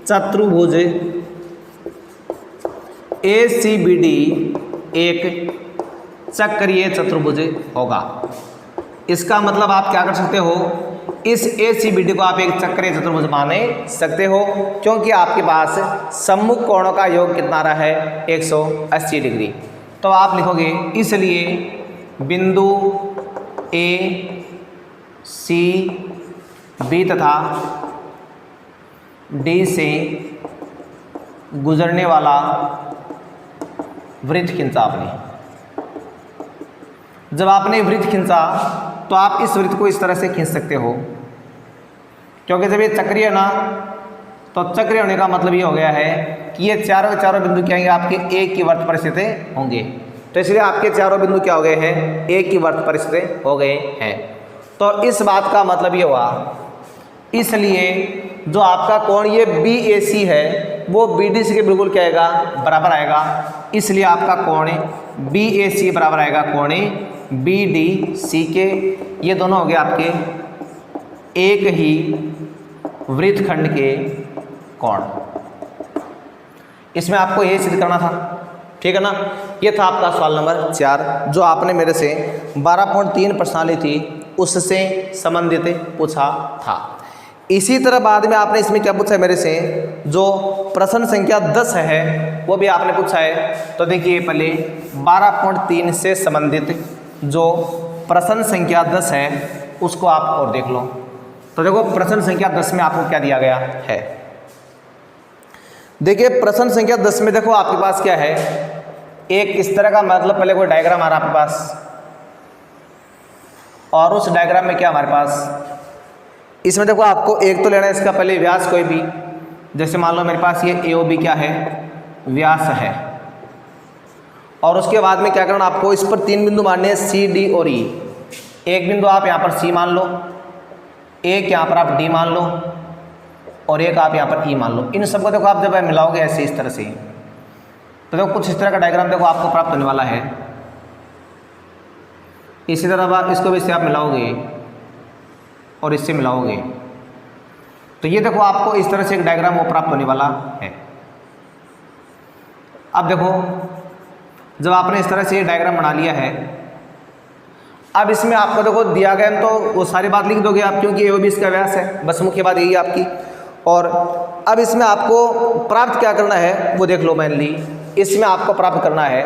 चतुर्भुज ACBD एक चक्रीय चतुर्भुज होगा। इसका मतलब आप क्या कर सकते हो, इस ACBD को आप एक चक्रीय चतुर्भुज मान सकते हो, क्योंकि आपके पास सम्मुख कोणों का योग कितना आ रहा है, 180 डिग्री। तो आप लिखोगे इसलिए बिंदु A C B तथा D से गुजरने वाला वृत्त खींचा आपने। जब आपने वृत्त खींचा तो आप इस वृत्त को इस तरह से खींच सकते हो, क्योंकि जब ये चक्रीय है ना, तो चक्रीय होने का मतलब ये हो गया है कि ये चारों के चारों बिंदु क्या होंगे, आपके एक ही वर्त पर स्थित होंगे। तो इसलिए आपके चारों बिंदु क्या हो गए हैं, एक ही वर्त पर स्थित हो गए हैं। तो इस बात का मतलब ये हुआ, इसलिए जो आपका कोण ये BAC है वो BDC के बिल्कुल क्या आएगा, बराबर आएगा। इसलिए आपका कोण BAC बराबर आएगा कोण BDC के। ये दोनों हो गए आपके एक ही वृत्तखंड के कोण। इसमें आपको ये सिद्ध करना था, ठीक है ना। ये था आपका सवाल नंबर 4, जो आपने मेरे से 12.3 प्रश्नावली थी उससे संबंधित पूछा था। इसी तरह बाद में आपने इसमें क्या पूछा है मेरे से, जो प्रश्न संख्या 10 है वो भी आपने पूछा है। तो देखिए पहले 12.3 से संबंधित जो प्रश्न संख्या 10 है उसको आप और देख लो। तो देखो प्रश्न संख्या 10 में आपको क्या दिया गया है। देखिए प्रश्न संख्या 10 में देखो आपके पास क्या है, एक इस तरह का मतलब पहले कोई डायग्राम आ रहा आपके पास, और उस डायग्राम में क्या हमारे पास, इसमें देखो आपको एक तो लेना है इसका पहले व्यास कोई भी, जैसे मान लो मेरे पास ये AOB क्या है, व्यास है। और उसके बाद में क्या करना आपको, इस पर 3 बिंदु मानने हैं C, D और E। एक बिंदु आप यहाँ पर C मान लो, एक यहाँ पर आप D मान लो, और एक आप यहाँ पर E मान लो। इन सबको देखो आप जब मिलाओगे ऐसे इस तरह से, तो देखो कुछ इस तरह का डायग्राम देखो आपको प्राप्त होने वाला है। इसी तरह आप इसको भी इससे आप मिलाओगे और इससे मिलाओगे, तो ये देखो आपको इस तरह से एक डायग्राम वो प्राप्त होने वाला है। अब देखो जब आपने इस तरह से ये डायग्राम बना लिया है, अब इसमें आपको देखो दिया गया तो वो सारी बात लिख दोगे आप, क्योंकि AOB इसका व्यास है, बस मुख्य बात यही आपकी। और अब इसमें आपको प्राप्त क्या करना है वो देख लो। मेनली इसमें आपको प्राप्त करना है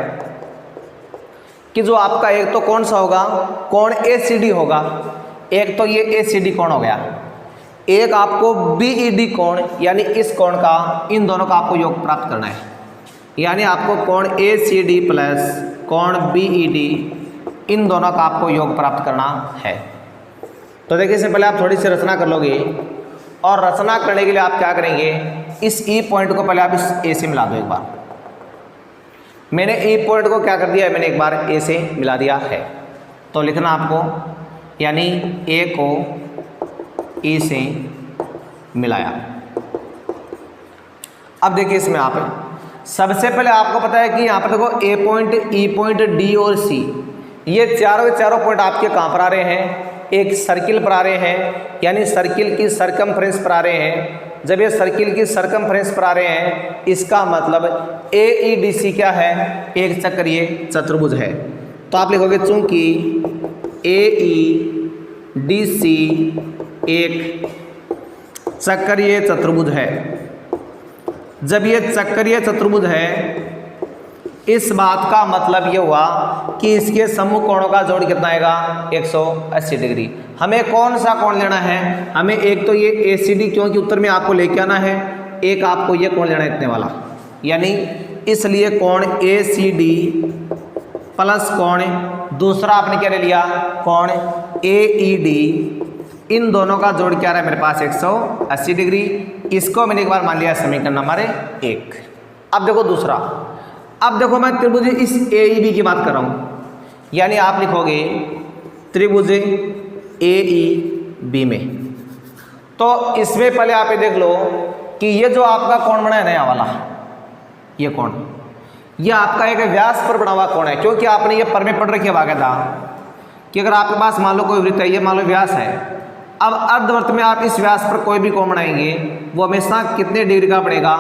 कि जो आपका एक तो कौन सा होगा, कोण ACD होगा, एक तो ये ACD कोण हो गया, एक आपको BED कोण यानी इस कोण का, इन दोनों का आपको योग प्राप्त करना है। यानी आपको कोण ACD प्लस कोण BED इन दोनों का आपको योग प्राप्त करना है। तो देखिए इससे पहले आप थोड़ी सी रचना कर लोगे, और रचना करने के लिए आप क्या करेंगे, इस E पॉइंट को पहले आप इस A से मिला दो एक बार। मैंने E पॉइंट को क्या कर दिया है, मैंने एक बार A से मिला दिया है। तो लिखना आपको, यानी A को E से मिलाया। अब देखिए इसमें आप सबसे पहले आपको पता है कि यहाँ पर देखो A point, E point, D और C, ये चारों के चारों पॉइंट आपके कहाँ पर आ रहे हैं, एक सर्किल पर आ रहे हैं, यानी सर्किल की सरकमफ्रेंस पर आ रहे हैं। जब ये सर्किल की सरकमफ्रेंस पर आ रहे हैं, इसका मतलब AEDC क्या है, एक चक्रीय चतुर्भुज है। तो आप लिखोगे चूंकि AEDC एक चक्रीय चतुर्भुज है। जब ये चक्रीय चतुर्भुज है, इस बात का मतलब ये हुआ कि इसके समूह कोणों का जोड़ कितना आएगा, 180 डिग्री। हमें कौन सा कोण लेना है, हमें एक तो ये ACD, क्योंकि उत्तर में आपको लेके आना है, एक आपको ये कोण लेना है इतने वाला, यानी इसलिए कोण ACD प्लस कोण, दूसरा आपने क्या ले लिया, कोण AED, इन दोनों का जोड़ क्या रहा है मेरे पास, 180 डिग्री। इसको मैंने एक बार मान लिया समीकरण नंबर 1। अब देखो दूसरा, अब देखो मैं त्रिभुज इस AEB की बात कर रहा हूँ, यानी आप लिखोगे त्रिभुज AEB में। तो इसमें पहले आप ये देख लो कि ये जो आपका कोण बना है नया वाला, ये कोण, ये आपका एक व्यास पर बना हुआ कोण है, क्योंकि आपने ये पर में पढ़ रखी है बाकायदा कि अगर आपके पास मान लो कोई वृत्त है, ये मान लो व्यास है। अब अर्धवृत्त में आप इस व्यास पर कोई भी कोण बनाएंगे, वो हमेशा कितने डिग्री का बनेगा,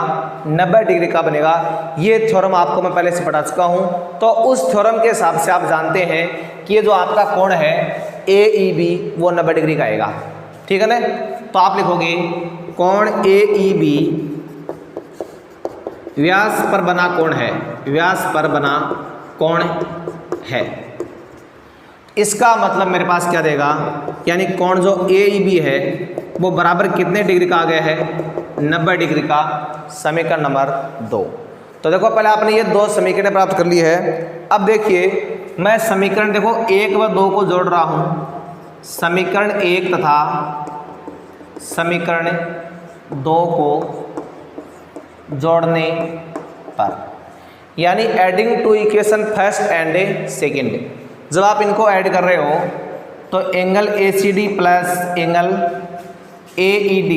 90 डिग्री का बनेगा। ये थ्योरम आपको मैं पहले से पढ़ा चुका हूँ। तो उस थ्योरम के हिसाब से आप जानते हैं कि ये जो आपका कोण है AEB वो 90 डिग्री का आएगा, ठीक है ना। तो आप लिखोगे कोण AEB व्यास पर बना कोण है, व्यास पर बना कोण है। इसका मतलब मेरे पास क्या देगा, यानी कोण जो AEB है वो बराबर कितने डिग्री का आ गया है, 90 डिग्री का। समीकरण नंबर 2। तो देखो पहले आपने ये 2 समीकरण प्राप्त कर ली है। अब देखिए मैं समीकरण देखो 1 व 2 को जोड़ रहा हूँ, समीकरण 1 तथा समीकरण 2 को जोड़ने पर, यानी adding to equation first and second. जब आप इनको ऐड कर रहे हो तो angle ACD plus angle AED,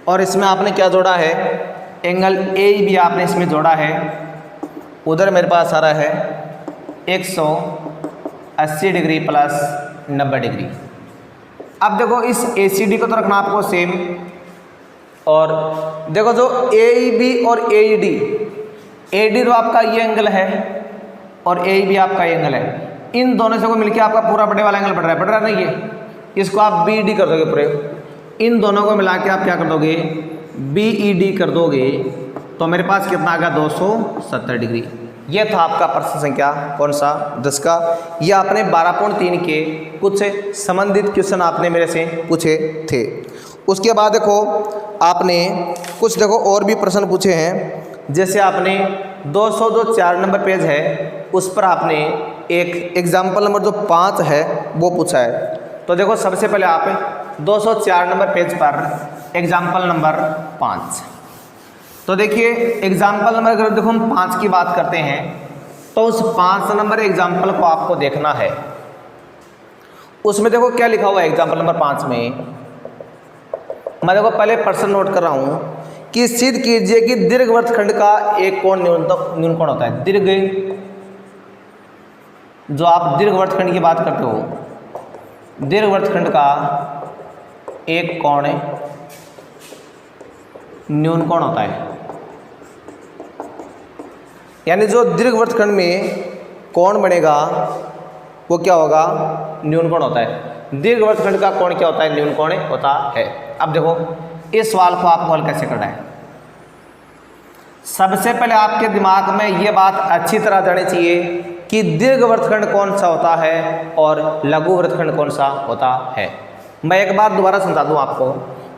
और इसमें आपने क्या जोड़ा है, एंगल AEB आपने इसमें जोड़ा है। उधर मेरे पास आ रहा है 180 डिग्री प्लस 90 डिग्री। अब देखो इस ACD को तो रखना आपको सेम, और देखो जो AEB और AD तो आपका ये एंगल है और AEB आपका ये एंगल है, इन दोनों से को मिलकर आपका पूरा बड़े वाला एंगल बढ़ रहा है नहीं है, इसको आप BD कर दोगे पूरे, इन दोनों को मिला के आप क्या कर दोगे, BED कर दोगे, तो मेरे पास कितना आ गया 270 डिग्री। ये था आपका प्रश्न संख्या कौन सा 10 का। ये आपने 12.3 के कुछ संबंधित क्वेश्चन आपने मेरे से पूछे थे। उसके बाद देखो आपने कुछ देखो और भी प्रश्न पूछे हैं, जैसे आपने 200 जो 4 नंबर पेज है उस पर आपने एक एग्जाम्पल नंबर जो 5 है वो पूछा है। तो देखो सबसे पहले आप 204 नंबर पेज पर एग्जाम्पल नंबर 5, तो देखिए एग्जाम्पल नंबर अगर देखो हम 5 की बात करते हैं तो उस 5 नंबर एग्जाम्पल को आपको देखना है। उसमें देखो क्या लिखा हुआ है एग्जाम्पल नंबर 5 में, मैं देखो पहले प्रश्न नोट कर रहा हूँ कि सिद्ध कीजिए कि दीर्घवृत्तखंड का एक कोण न्यून कोण होता है। जो आप दीर्घवृत्तखंड की बात करते हो, दीर्घवृत्तखंड का एक कोण न्यून कोण होता है, यानी जो दीर्घवृत्तखंड में कोण बनेगा वो क्या होगा, न्यून कोण होता है। दीर्घवृत्तखंड का कोण क्या होता है, न्यून कोण होता है। अब देखो इस सवाल को आपको हल कैसे करना है। सबसे पहले आपके दिमाग में ये बात अच्छी तरह जानी चाहिए कि दीर्घवृत्तखंड कौन सा होता है और लघु वृत्तखंड कौन सा होता है। मैं एक बार दोबारा समझा दूं आपको।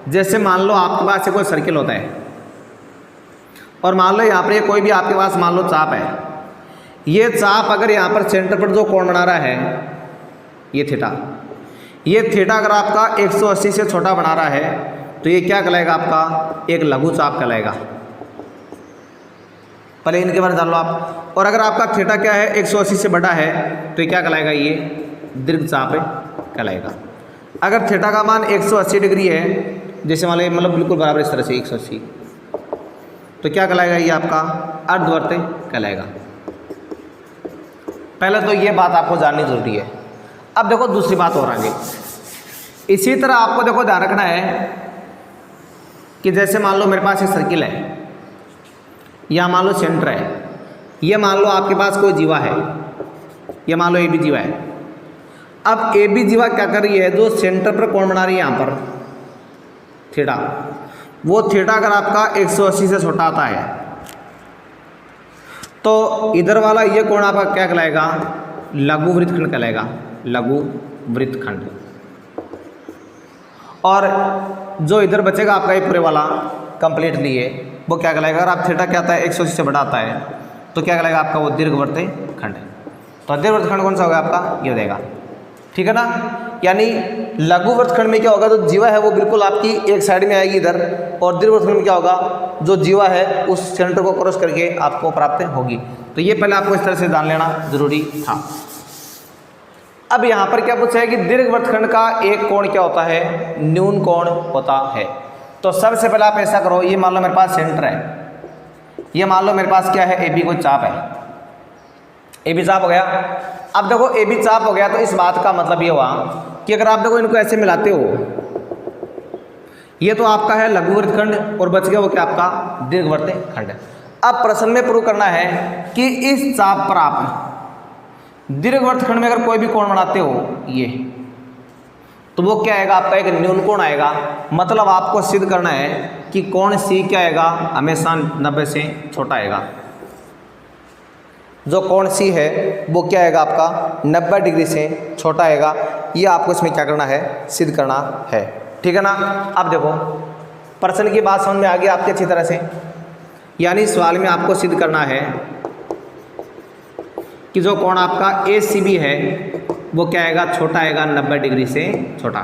जैसे मान लो आपके पास कोई सर्किल होता है और मान लो यहाँ पर कोई भी आपके पास मान लो चाप है। ये चाप अगर यहाँ पर सेंटर पर जो कोण बना रहा है ये थीटा, ये थीटा अगर आपका 180 से छोटा बना रहा है तो ये क्या कहलाएगा, आपका एक लघु चाप कहलाएगा। पहले इनके बारे में जान लो आप। और अगर आपका थीटा क्या है 180 से बड़ा है तो ये क्या कहलाएगा, ये दीर्घ चाप कहलाएगा। अगर थीटा का मान 180 डिग्री है, जैसे मान लो मतलब बिल्कुल बराबर इस तरह से 180, तो क्या कहलाएगा, ये आपका अर्धवर्त कहलाएगा। पहले तो ये बात आपको जाननी जरूरी है। अब देखो दूसरी बात और आगे, इसी तरह आपको देखो ध्यान रखना है कि जैसे मान लो मेरे पास एक सर्किल है, या मान लो सेंटर है, ये मान लो आपके पास कोई जीवा है, ये मान लो AB जीवा है। अब AB जीवा क्या कर रही है, जो सेंटर पर कोण बना रही है यहाँ पर थीटा, वो थीटा अगर आपका 180 से छोटा आता है तो इधर वाला ये कोण आपका क्या कहलाएगा, लघु वृत्तखंड कहलाएगा, लघु वृत्तखंड। और जो इधर बचेगा आपका ये पूरे वाला कंप्लीटली है वो क्या कहलाएगा, अगर आप थीटा क्या आता है 180 से बड़ा आता है तो क्या कहलाएगा आपका, वो दीर्घवृत्तखंड। तो दीर्घवृत्तखंड कौन सा होगा आपका, ये रहेगा, ठीक है ना। यानी लघु वृत्तखंड में क्या होगा, जो जीवा है वो बिल्कुल आपकी एक साइड में आएगी इधर, और दीर्घवृत्तखंड में क्या होगा, जो जीवा है उस सेंटर को क्रॉस करके आपको प्राप्त होगी। तो ये पहले आपको इस तरह से जान लेना जरूरी था। अब यहाँ पर क्या पूछा है कि दीर्घवृत्तखंड का एक कोण क्या होता है, न्यून कोण होता है। तो सबसे पहले आप ऐसा करो, ये मान लो मेरे पास सेंटर है, ये मान लो मेरे पास क्या है, AB को चाप है, AB चाप हो गया। अब देखो AB चाप हो गया तो इस बात का मतलब ये हुआ कि अगर आप देखो इनको ऐसे मिलाते हो, ये तो आपका है लघु वृत्तखंड और बच गया वो क्या आपका दीर्घवृत्तखंड। अब प्रश्न में प्रूव करना है कि इस चाप पर आप दीर्घवृत्तखंड में अगर कोई भी कोण बनाते हो ये, तो वो क्या आएगा आपका, एक न्यून कोण आएगा। मतलब आपको सिद्ध करना है कि कोण C क्या आएगा, हमेशा 90 से छोटा आएगा। जो कोण C है वो क्या आएगा आपका 90 डिग्री से छोटा आएगा। ये आपको इसमें क्या करना है, सिद्ध करना है, ठीक है ना। अब देखो प्रश्न की बात समझ में आ गई आपकी अच्छी तरह से, यानी सवाल में आपको सिद्ध करना है कि जो कोण आपका ACB है वो क्या आएगा, छोटा आएगा 90 डिग्री से छोटा।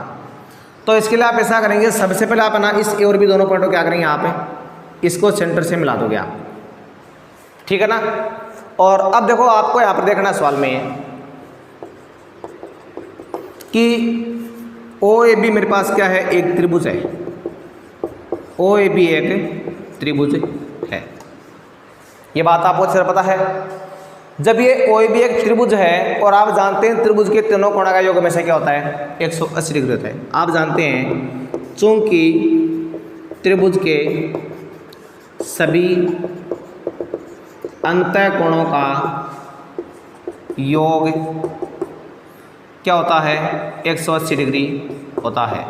तो इसके लिए आप ऐसा करेंगे, सबसे पहले आप ना इस ए और बी दोनों पॉइंट को क्या करेंगे, यहाँ पे इसको सेंटर से मिला दोगे आप, ठीक है ना। और अब देखो आपको यहाँ पर देखना सवाल में कि OAB मेरे पास क्या है, एक त्रिभुज है। OAB एक त्रिभुज है, ये बात आपको अच्छे से पता है। जब ये OAB एक त्रिभुज है और आप जानते हैं त्रिभुज के तीनों कोणों का योग हमेशा क्या होता है, 180 डिग्री होता है। आप जानते हैं चूंकि त्रिभुज के सभी अंतः कोणों का योग क्या होता है, 180 डिग्री होता है।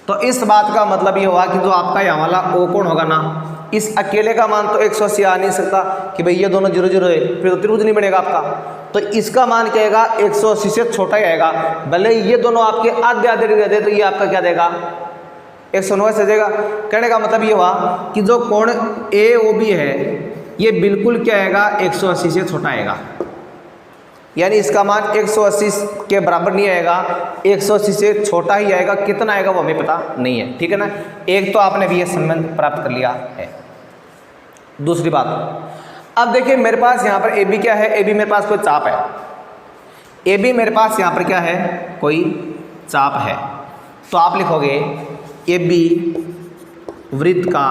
तो इस बात का मतलब ये हुआ कि जो आपका यहाँ वाला O कोण होगा ना, इस अकेले का मान तो 180 आ नहीं सकता कि भाई ये दोनों 0 0 है, फिर तो त्रिभुज नहीं बनेगा आपका। तो इसका मान क्या आएगा, 180 से छोटा ही आएगा। भले ये दोनों आपके आधे आधे डिग्री दे तो ये आपका क्या देगा, 190 से देगा। कहने का मतलब ये हुआ कि जो कोण AOB है ये बिल्कुल क्या आएगा, 180 से छोटा आएगा। यानी इसका मान 180 के बराबर नहीं आएगा, 180 से छोटा ही आएगा। कितना आएगा वो हमें पता नहीं है, ठीक है ना। एक तो आपने भी ये संबंध प्राप्त कर लिया है। दूसरी बात, अब देखिए मेरे पास यहाँ पर AB क्या है, AB मेरे पास कोई चाप है। AB मेरे पास यहाँ पर क्या है, कोई चाप है। तो आप लिखोगे AB वृत्त का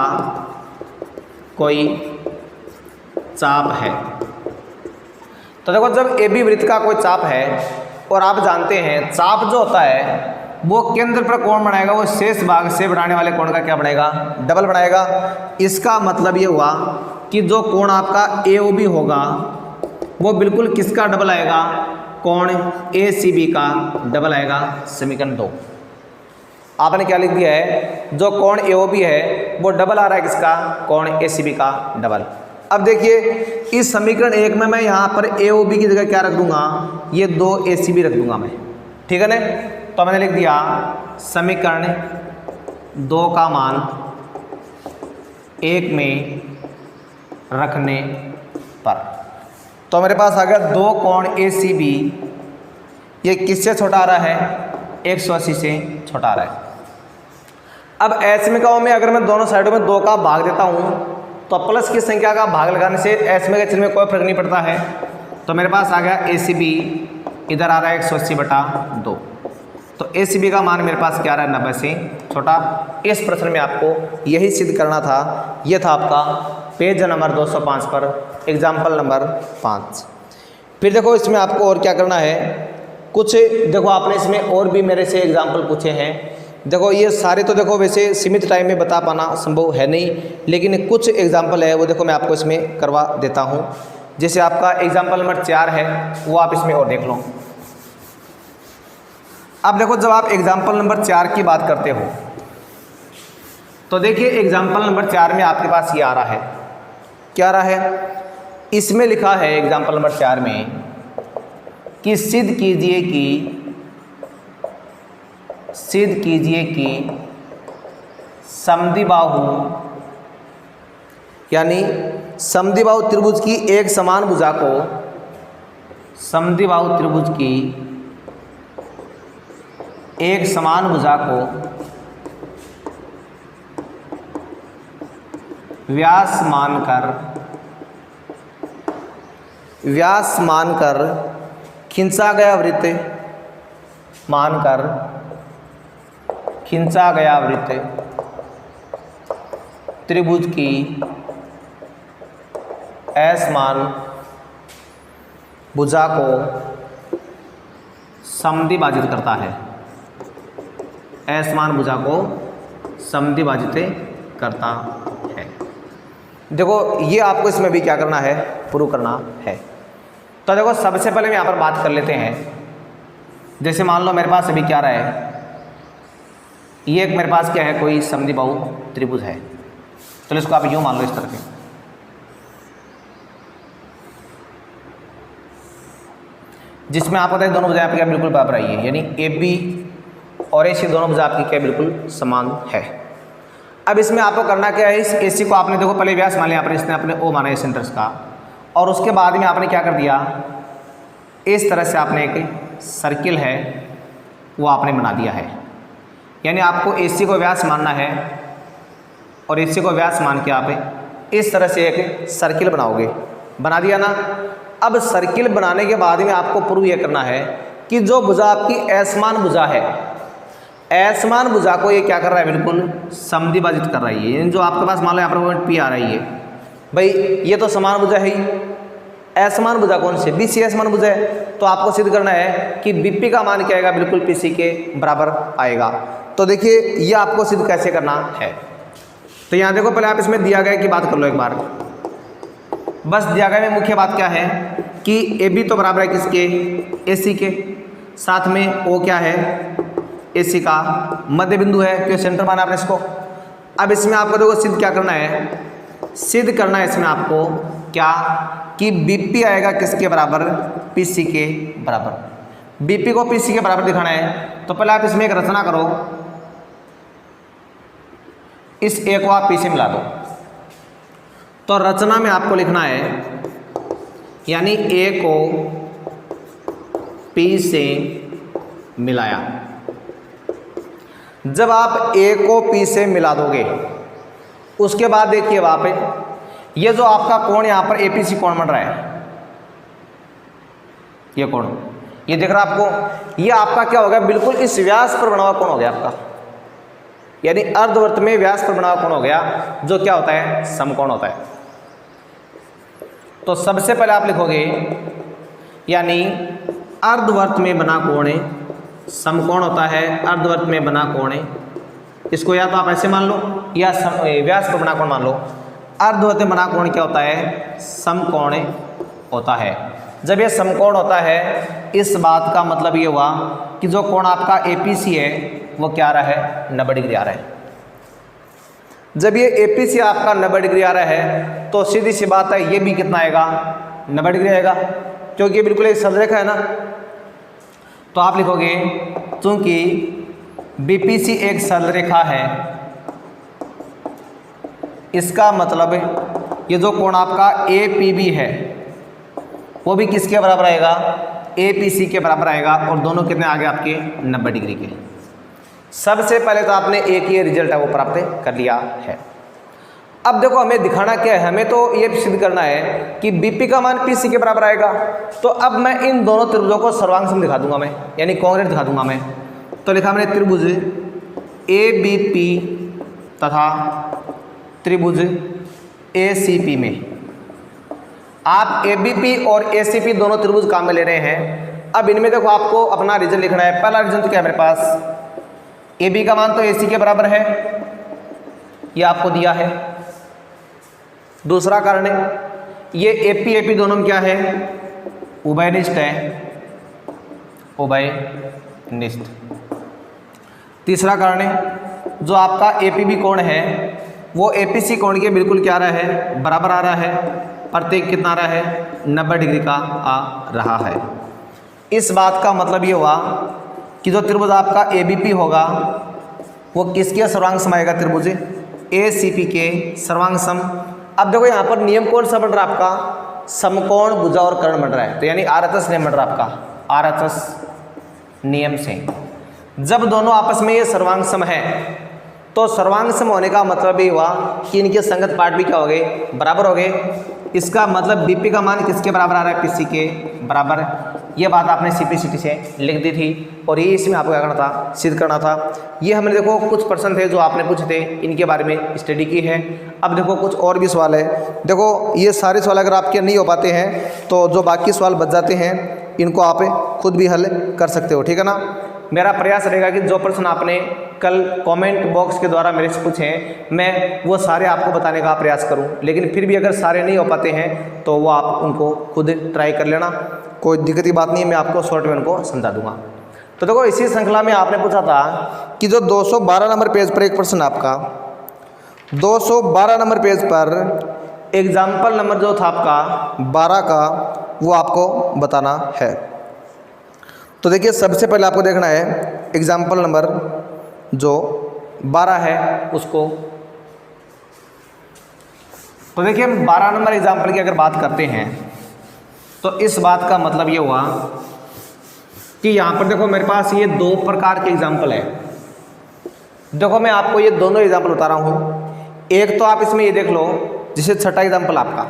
कोई चाप है। तो देखो जब AB वृत्त का कोई चाप है और आप जानते हैं चाप जो होता है वो केंद्र पर कोण बनाएगा, वो शेष भाग से बनाने वाले कोण का क्या बनाएगा, डबल बनाएगा। इसका मतलब ये हुआ कि जो कोण आपका AOB होगा वो बिल्कुल किसका डबल आएगा, कोण ACB का डबल आएगा। समीकरण 2 आपने क्या लिख दिया है, जो कोण AOB है वो डबल आ रहा है किसका, कोण ACB का डबल। अब देखिए इस समीकरण 1 में मैं यहाँ पर AOB की जगह क्या रख दूंगा, ये 2 ACB रख दूंगा मैं, ठीक है ना। तो मैंने लिख दिया समीकरण 2 का मान 1 में रखने पर, तो मेरे पास आ गया 2 कोण ACB, ये किससे छोटा आ रहा है, 180 से छोटा आ रहा है। अब एसमिकाओं में अगर मैं दोनों साइडों में 2 का भाग देता हूँ तो प्लस की संख्या का भाग लगाने से एसमी के चिन्ह में कोई फर्क नहीं पड़ता है। तो मेरे पास आ गया ACB इधर आ रहा है 180/2। तो ACB का मान मेरे पास क्या आ रहा है, 90 से छोटा। इस प्रश्न में आपको यही सिद्ध करना था। यह था आपका पेज नंबर 205 पर एग्जाम्पल नंबर 5। फिर देखो इसमें आपको और क्या करना है, कुछ देखो आपने इसमें और भी मेरे से एग्जाम्पल पूछे हैं। देखो ये सारे तो देखो वैसे सीमित टाइम में बता पाना संभव है नहीं, लेकिन कुछ एग्जाम्पल है वो देखो मैं आपको इसमें करवा देता हूँ। जैसे आपका एग्जाम्पल नंबर 4 है वो आप इसमें और देख लो। अब देखो जब आप एग्जाम्पल नंबर 4 की बात करते हो तो देखिए एग्जाम्पल नंबर 4 में आपके पास ये आ रहा है, क्या आ रहा है, इसमें लिखा है एग्जाम्पल नंबर 4 में कि सिद्ध कीजिए कि समद्विबाहु यानी समद्विबाहु त्रिभुज की एक समान भुजा को, समद्विबाहु त्रिभुज की एक समान भुजा को व्यास मानकर खींचा गया वृत्त त्रिभुज की असमान भुजा को समद्विभाजित करता है, असमान भुजा को समद्विभाजित करता है। देखो ये आपको इसमें भी क्या करना है, प्रूव करना है। तो देखो सबसे पहले हम यहाँ पर बात कर लेते हैं। जैसे मान लो मेरे पास अभी क्या रहा है, ये एक मेरे पास क्या है, कोई समद्विबाहु त्रिभुज है। चलो इसको आप यूँ मान लो इस तरह से, जिसमें आपको पता है दोनों भुजाएं आपकी क्या बिल्कुल बराबर आई है, यानी AB और AC दोनों भुजा आपकी क्या बिल्कुल समान है। अब इसमें आपको करना क्या है, इस AC को आपने देखो पहले व्यास मान लिया, यहाँ पर इसने अपने O माना है सेंटर्स का, और उसके बाद में आपने क्या कर दिया, इस तरह से आपने एक सर्किल है वो आपने बना दिया है। यानी आपको AC को व्यास मानना है और AC को व्यास मान के आप इस तरह से एक सर्किल बनाओगे। बना दिया ना। अब सर्किल बनाने के बाद में आपको प्रूव ये करना है कि जो भुजा आपकी असमान भुजा है, असमान भुजा को ये क्या कर रहा है, बिल्कुल समद्विभाजित कर रही है। जो आपके पास मान लो यहाँ पर पॉइंट P आ रही है, भाई ये तो समान भुजा है ही। असमान भुजा कौन सी, BC असमान भुजा है। तो आपको सिद्ध करना है कि BP का मान क्या आएगा, बिल्कुल PC के बराबर आएगा। तो देखिए ये आपको सिद्ध कैसे करना है। तो यहाँ देखो, पहले आप इसमें दिया गया की बात कर लो एक बार। बस दिया गया में मुख्य बात क्या है कि AB तो बराबर है किसके, AC के, साथ में O क्या है, AC का मध्य बिंदु है, क्यों सेंटर माना आपने इसको। अब इसमें आपको देखो सिद्ध क्या करना है, सिद्ध करना है इसमें आपको क्या कि BP आएगा किसके बराबर, PC के बराबर। BP को PC के बराबर दिखाना है। तो पहले आप इसमें एक रचना करो, इस A को आप P से मिला दो। तो रचना में आपको लिखना है, यानी A को P से मिलाया। जब आप A को P से मिला दोगे, उसके बाद देखिए वहाँ पे ये जो आपका कोण यहाँ पर APC कोण बन रहा है, ये कोण, ये दिख रहा है आपको, ये आपका क्या हो गया, बिल्कुल इस व्यास पर बना हुआ कोण हो गया आपका। यानी अर्धवृत्त में व्यास पर बना हुआ कोण हो गया, जो क्या होता है, समकोण होता है। तो सबसे पहले आप लिखोगे, यानी अर्धवृत्त में बना कोण समकोण होता है, अर्धवृत्त में बना कोण, इसको या तो आप ऐसे मान लो या व्यास पर बना कोण मान लो। अर्धवृत्त में बना कोण क्या होता है, समकोण होता है। जब ये समकोण होता है, इस बात का मतलब ये हुआ कि जो कोण आपका APC है वो क्या आ रहा है, 90 डिग्री आ रहा है। जब ये APC आपका 90 डिग्री आ रहा है तो सीधी सी बात है, ये भी कितना आएगा, 90 डिग्री आएगा, क्योंकि ये बिल्कुल एक सरलरेखा है ना। तो आप लिखोगे, चूंकि BPC एक सरलरेखा है, इसका मतलब ये जो कोण आपका APB है वो भी किसके बराबर आएगा, APC के बराबर आएगा। और दोनों कितने आगे आपके, 90 डिग्री के। सबसे पहले तो आपने एक ही रिजल्ट है वो प्राप्त कर लिया है। अब देखो हमें दिखाना क्या है, हमें तो ये सिद्ध करना है कि BP का मान PC के बराबर आएगा। तो अब मैं इन दोनों त्रिभुजों को सर्वांग सम दिखा दूंगा मैं, यानी कॉन्ग्रेट दिखा दूंगा मैं। तो लिखा मैंने त्रिभुज ABP तथा त्रिभुज ACP में। आप ABP और ACP दोनों त्रिभुज काम में ले रहे हैं। अब इनमें देखो आपको अपना रीजन लिखना है। पहला रीजन तो क्या है मेरे पास, AB का मान तो AC के बराबर है, ये आपको दिया है। दूसरा कारण है, ये AP दोनों में क्या है, उभयनिष्ठ है, उभयनिष्ठ। तीसरा कारण है, जो आपका APB कोण है वो APC कोण के बिल्कुल क्या आ रहा है, बराबर आ रहा है। प्रत्येक कितना आ रहा है, 90 डिग्री का आ रहा है। इस बात का मतलब ये हुआ कि जो त्रिभुज आपका ABP होगा वो किसके सर्वांग सम आएगा, त्रिभुज ACP के सर्वांग सम। अब देखो यहाँ पर नियम कौन सा बन रहा है आपका, समकोण भुजा और कर्ण बन रहा है। तो यानी RHS नियम बन रहा है आपका, RHS नियम से जब दोनों आपस में ये सर्वांग सम है तो सर्वांग सम होने का मतलब ये हुआ कि इनके संगत पार्ट भी क्या हो गए, बराबर हो गए। इसका मतलब BP का मान किसके बराबर आ रहा है, PC के बराबर। ये बात आपने CPCT से लिख दी थी और ये इसमें आपको क्या करना था, सिद्ध करना था। ये हमने देखो कुछ प्रश्न थे जो आपने पूछे थे, इनके बारे में स्टडी की है। अब देखो कुछ और भी सवाल है। देखो ये सारे सवाल अगर आपके नहीं हो पाते हैं तो जो बाकी सवाल बच जाते हैं इनको आप खुद भी हल कर सकते हो, ठीक है ना। मेरा प्रयास रहेगा कि जो प्रश्न आपने कल कमेंट बॉक्स के द्वारा मेरे से पूछे हैं मैं वो सारे आपको बताने का प्रयास करूं, लेकिन फिर भी अगर सारे नहीं हो पाते हैं तो वो आप उनको खुद ट्राई कर लेना, कोई दिक्कत की बात नहीं है, मैं आपको शॉर्ट में उनको समझा दूंगा। तो देखो इसी श्रृंखला में आपने पूछा था कि जो 212 नंबर पेज पर एक प्रश्न आपका 212 नंबर पेज पर एग्जाम्पल नंबर जो था आपका 12 का वो आपको बताना है। तो देखिए सबसे पहले आपको देखना है एग्जाम्पल नंबर जो 12 है उसको। तो देखिए हम 12 नंबर एग्जाम्पल की अगर बात करते हैं तो इस बात का मतलब ये हुआ कि यहाँ पर देखो मेरे पास ये दो प्रकार के एग्जाम्पल है। देखो मैं आपको ये दोनों एग्जाम्पल बता रहा हूँ। एक तो आप इसमें ये देख लो, जिसे छठा एग्जाम्पल आपका,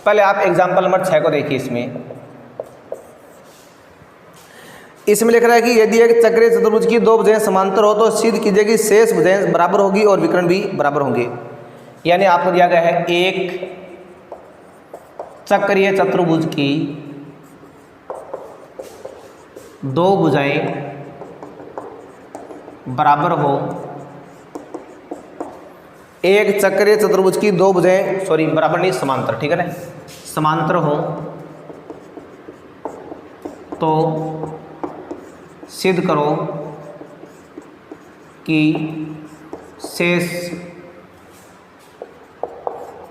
पहले आप एग्जाम्पल नंबर 6 को देखिए। इसमें लिख रहा है कि यदि एक चक्रीय चतुर्भुज की दो भुजाएं समांतर हो तो सिद्ध कीजिए कि शेष भुजाएं बराबर होगी और विकर्ण भी बराबर होंगे। यानी आपको दिया गया है एक चक्रीय चतुर्भुज की दो भुजाएं बराबर हो, एक चक्रीय चतुर्भुज की दो भुजाएं बराबर नहीं, समांतर, ठीक है ना, समांतर हो तो सिद्ध करो कि शेष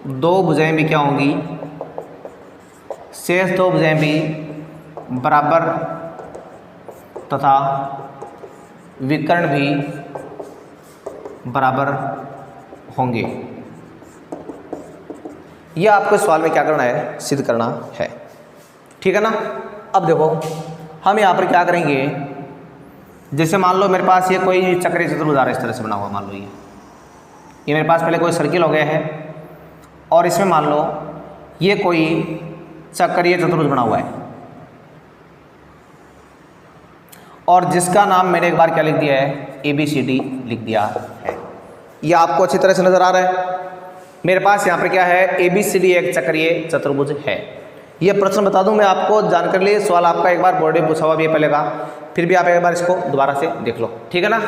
दो भुजाएं भी क्या होंगी, शेष दो भुजाएं भी बराबर तथा विकर्ण भी बराबर होंगे। यह आपको सवाल में क्या करना है, सिद्ध करना है, ठीक है ना। अब देखो हम यहाँ पर क्या करेंगे, जैसे मान लो मेरे पास ये कोई चक्रीय चतुर्भुज आ रहा है, इस तरह से बना हुआ, मान लो ये मेरे पास पहले कोई सर्किल हो गया है और इसमें मान लो ये कोई चक्रीय चतुर्भुज बना हुआ है और जिसका नाम मैंने एक बार क्या लिख दिया है, ABCD लिख दिया है। यह आपको अच्छी तरह से नजर आ रहा है। मेरे पास यहाँ पर क्या है, ABCD एक चक्रीय चतुर्भुज है। ये प्रश्न बता दूं मैं आपको, जानकारी लिए सवाल आपका एक बार बोर्ड में पूछा हुआ भी है पहले का, फिर भी आप एक बार इसको दोबारा से देख लो, ठीक है ना।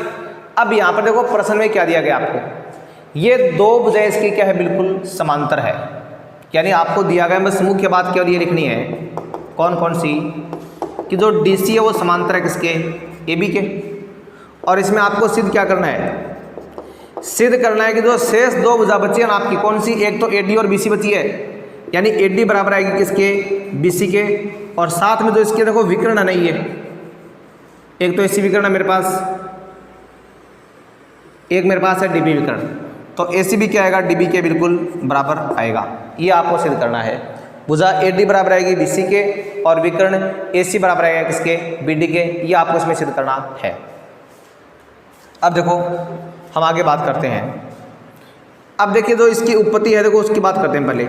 अब यहाँ पर देखो प्रश्न में क्या दिया गया आपको, ये दो भुजाएं इसकी क्या है, बिल्कुल समांतर है। यानी आपको दिया गया, बस मुख्य बात केवल ये लिखनी है, कौन कौन सी, कि जो DC है वो समांतर है किसके, AB के। और इसमें आपको सिद्ध क्या करना है, सिद्ध करना है कि जो शेष दो भुजा बची है ना आपकी, कौन सी, एक तो AD और BC बची है, यानी AD बराबर आएगी किसके, BC के। और साथ में जो इसके देखो विकर्ण नहीं है, एक तो AC विकर्ण है मेरे पास, एक मेरे पास है DB विकर्ण, तो AC भी क्या आएगा, DB के बिल्कुल बराबर आएगा। ये आपको सिद्ध करना है। भुजा AD बराबर आएगी BC के और विकर्ण AC बराबर आएगा किसके, BD के। ये आपको इसमें सिद्ध करना है। अब देखो हम आगे बात करते हैं। अब देखिए जो इसकी उत्पत्ति है, देखो उसकी बात करते हैं। पहले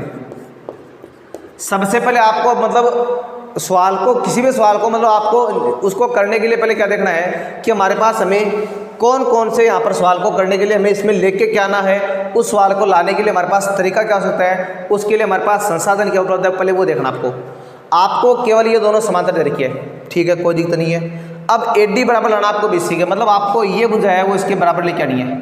सबसे पहले आपको मतलब सवाल को, किसी भी सवाल को मतलब आपको उसको करने के लिए पहले क्या देखना है कि हमारे पास हमें कौन कौन से यहाँ पर सवाल को करने के लिए हमें इसमें लेके क्या आना है, उस सवाल को लाने के लिए हमारे पास तरीका क्या हो सकता है, उसके लिए हमारे पास संसाधन क्या उपलब्ध है, पहले वो देखना। आपको केवल ये दोनों समांतर दे रखी है, ठीक है, कोई दिक्कत नहीं है। अब AD बराबर लाना आपको BC के, मतलब आपको ये भुजा है वो इसके बराबर लेके आनी है।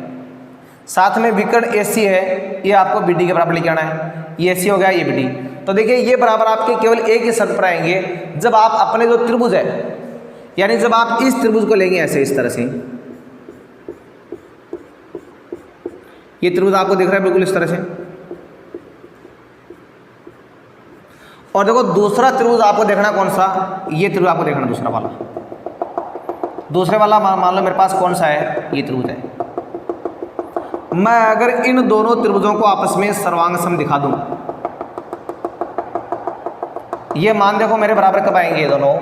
साथ में विकर्ण AC है, ये आपको BD के बराबर लेके आना है। ये AC हो गया, ये BD। तो देखिए ये बराबर आपके केवल एक ही शर्त पर आएंगे, जब आप अपने जो त्रिभुज है, यानी जब आप इस त्रिभुज को लेंगे ऐसे, इस तरह से, ये त्रिभुज आपको दिख रहा है बिल्कुल इस तरह से। और देखो दूसरा त्रिभुज आपको देखना कौन सा, ये त्रिभुज आपको देखना दूसरा वाला, दूसरे वाला मान लो मेरे पास कौन सा है, ये त्रिभुज है। मैं अगर इन दोनों त्रिभुजों को आपस में सर्वांग सम दिखा दूं, ये मान देखो मेरे बराबर कब आएंगे ये दोनों,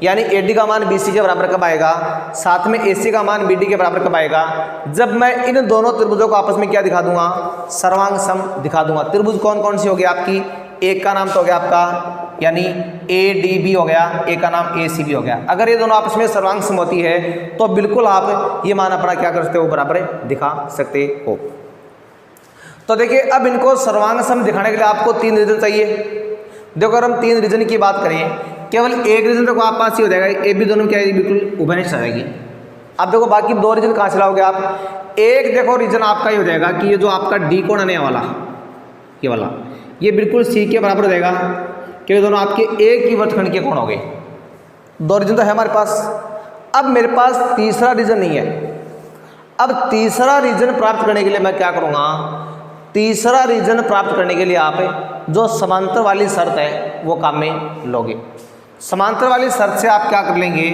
यानी AD का मान BC के बराबर कब आएगा, साथ में AC का मान BD के बराबर कब आएगा, जब मैं इन दोनों त्रिभुजों को आपस में क्या दिखा दूंगा, सर्वांग सम दिखा दूंगा। त्रिभुज कौन कौन सी होगी आपकी, एक का नाम तो हो गया आपका यानी ADB हो गया, एक का नाम ACB हो गया। अगर ये दोनों आपस में सर्वांग सम होती है तो बिल्कुल आप ये मान अपना क्या कर सकते हो, बराबर दिखा सकते हो। तो देखिए अब इनको सर्वांग सम दिखाने के लिए आपको 3 रीजन चाहिए। देखो अगर हम 3 रीजन की बात करें, केवल एक रीजन देखो आप पास ही हो जाएगा, AB दोनों क्या है, बिल्कुल उभयनिष्ठ आ जाएगी। अब देखो बाकी 2 रीजन कहाँ से लाओगे आप, एक देखो रीजन आपका ही हो जाएगा कि ये जो आपका D कोण आने वाला, ये वाला, ये बिल्कुल C के बराबर हो जाएगा, क्योंकि दोनों आपके एक ही वर्तखंड के कोण हो गए। 2 रीजन तो है हमारे पास। अब मेरे पास तीसरा रीजन नहीं है। अब तीसरा रीजन प्राप्त करने के लिए मैं क्या करूँगा, तीसरा रीजन प्राप्त करने के लिए आप जो समांतर वाली शर्त है वो काम में लोगे। समांतर वाली शर्त से आप क्या कर लेंगे,